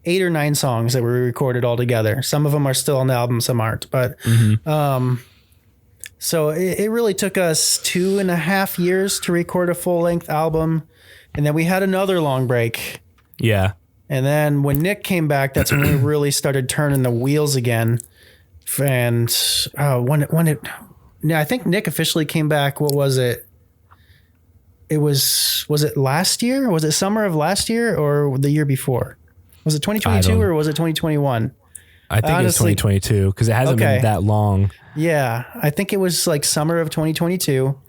8 or 9 songs that were recorded all together. Some of them are still on the album, some aren't. But so it really took us 2.5 years to record a full-length album. And then we had another long break. Yeah. And then when Nick came back, that's when we really started turning the wheels again. And I think Nick officially came back, what was it? Was it last year? Was it summer of last year or the year before? Was it 2022 or was it 2021? I think it's 2022 because it hasn't been that long. Yeah, I think it was like summer of 2022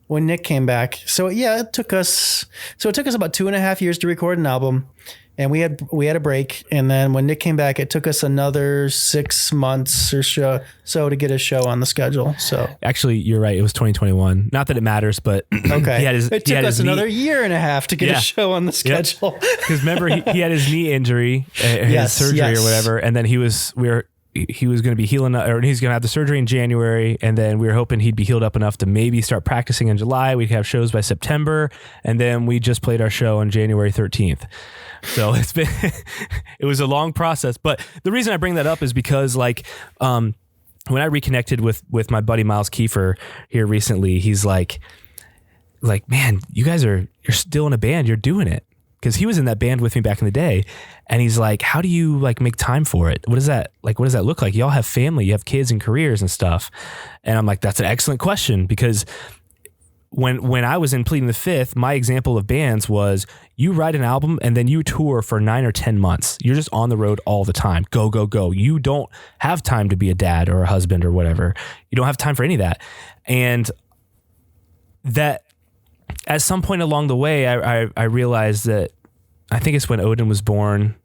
when Nick came back. So yeah, it took us about 2.5 years to record an album, and we had a break. And then when Nick came back, it took us another 6 months or so to get a show on the schedule. So actually, you're right. It was 2021. Not that it matters, but okay. It took us another 1.5 to get a show on the schedule. Because remember, he had his knee injury, his surgery or whatever, and then he was going to be healing, or he's going to have the surgery in January. And then we were hoping he'd be healed up enough to maybe start practicing in July. We'd have shows by September. And then we just played our show on January 13th. So it was a long process. But the reason I bring that up is because when I reconnected with my buddy, Miles Kiefer here recently, he's like, man, you're still in a band. You're doing it. Because he was in that band with me back in the day, and he's like, how do you make time for it? What does that look like? Y'all have family, you have kids and careers and stuff. And I'm like, that's an excellent question, because when I was in Pleading the Fifth, my example of bands was you write an album and then you tour for 9 or 10 months. You're just on the road all the time. Go, go, go. You don't have time to be a dad or a husband or whatever. You don't have time for any of that. And that, at some point along the way, I realized that, I think it's when Odin was born,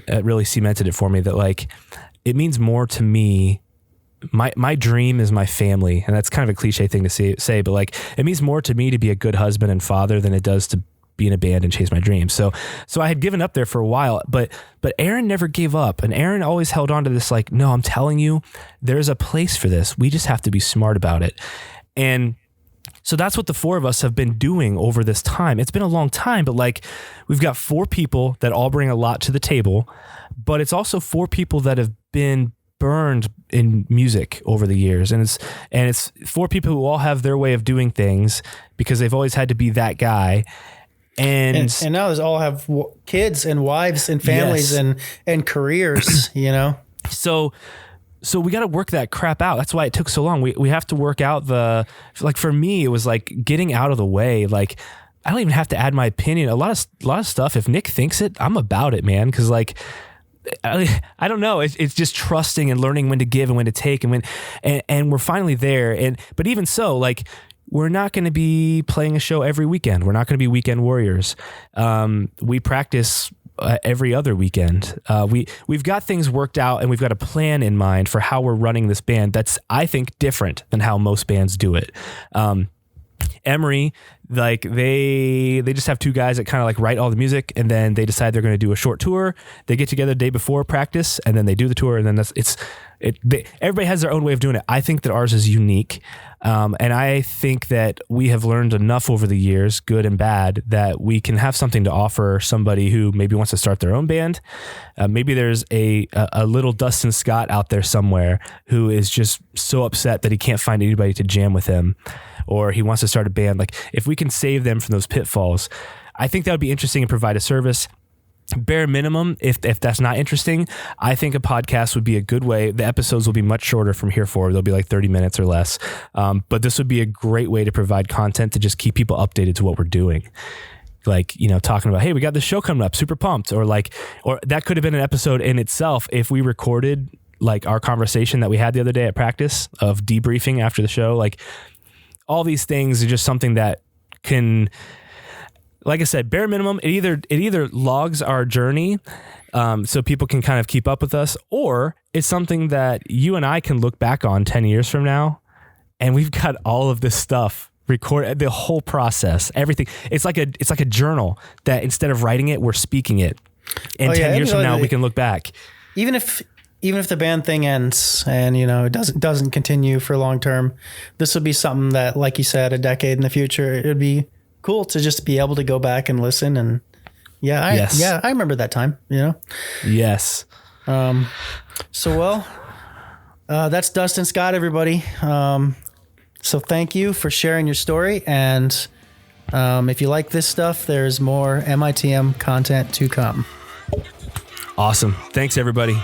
it really cemented it for me that it means more to me my dream is my family. And that's kind of a cliche thing to say, but like, it means more to me to be a good husband and father than it does to be in a band and chase my dreams. So I had given up there for a while, but Aaron never gave up, and Aaron always held on to this, like, no, I'm telling you, there's a place for this. We just have to be smart about it. And so that's what the four of us have been doing over this time. It's been a long time, but like, we've got 4 people that all bring a lot to the table, but it's also 4 people that have been burned in music over the years. And it's 4 people who all have their way of doing things because they've always had to be that guy. And now they all have kids and wives and families, yes, and careers, you know? So we got to work that crap out. That's why it took so long. We have to work out like, for me, it was like getting out of the way. Like, I don't even have to add my opinion. A lot of stuff, if Nick thinks it, I'm about it, man. Cause like, I don't know. It's just trusting and learning when to give and when to take and we're finally there. But even so, like, we're not going to be playing a show every weekend. We're not going to be weekend warriors. We practice every other weekend. We've got things worked out, and we've got a plan in mind for how we're running this band. That's, I think, different than how most bands do it. Emory, like, they just have 2 guys that kind of like write all the music, and then they decide they're going to do a short tour. They get together the day before practice, and then they do the tour, and then everybody has their own way of doing it. I think that ours is unique. And I think that we have learned enough over the years, good and bad, that we can have something to offer somebody who maybe wants to start their own band. Maybe there's a little Dustin Scott out there somewhere who is just so upset that he can't find anybody to jam with him, or he wants to start a band. Like, if we can save them from those pitfalls, I think that would be interesting and provide a service. Bare minimum, if that's not interesting, I think a podcast would be a good way. The episodes will be much shorter from here forward. They'll be like 30 minutes or less. But this would be a great way to provide content to just keep people updated to what we're doing. Like, you know, talking about, hey, we got this show coming up, super pumped. Or that could have been an episode in itself if we recorded like our conversation that we had the other day at practice of debriefing after the show. Like, all these things are just something that can, like I said, bare minimum, it either logs our journey, so people can kind of keep up with us, or it's something that you and I can look back on 10 years from now, and we've got all of this stuff recorded, the whole process, everything. It's like a journal that instead of writing it, we're speaking it. And 10 years from now, we can look back. Even if the band thing ends and, you know, it doesn't continue for long term, this would be something that, like you said, a decade in the future, it would be cool to just be able to go back and listen. And I remember that time, you know? Yes. That's Dustin Scott, everybody. So thank you for sharing your story. And if you like this stuff, there's more MITM content to come. Awesome. Thanks, everybody.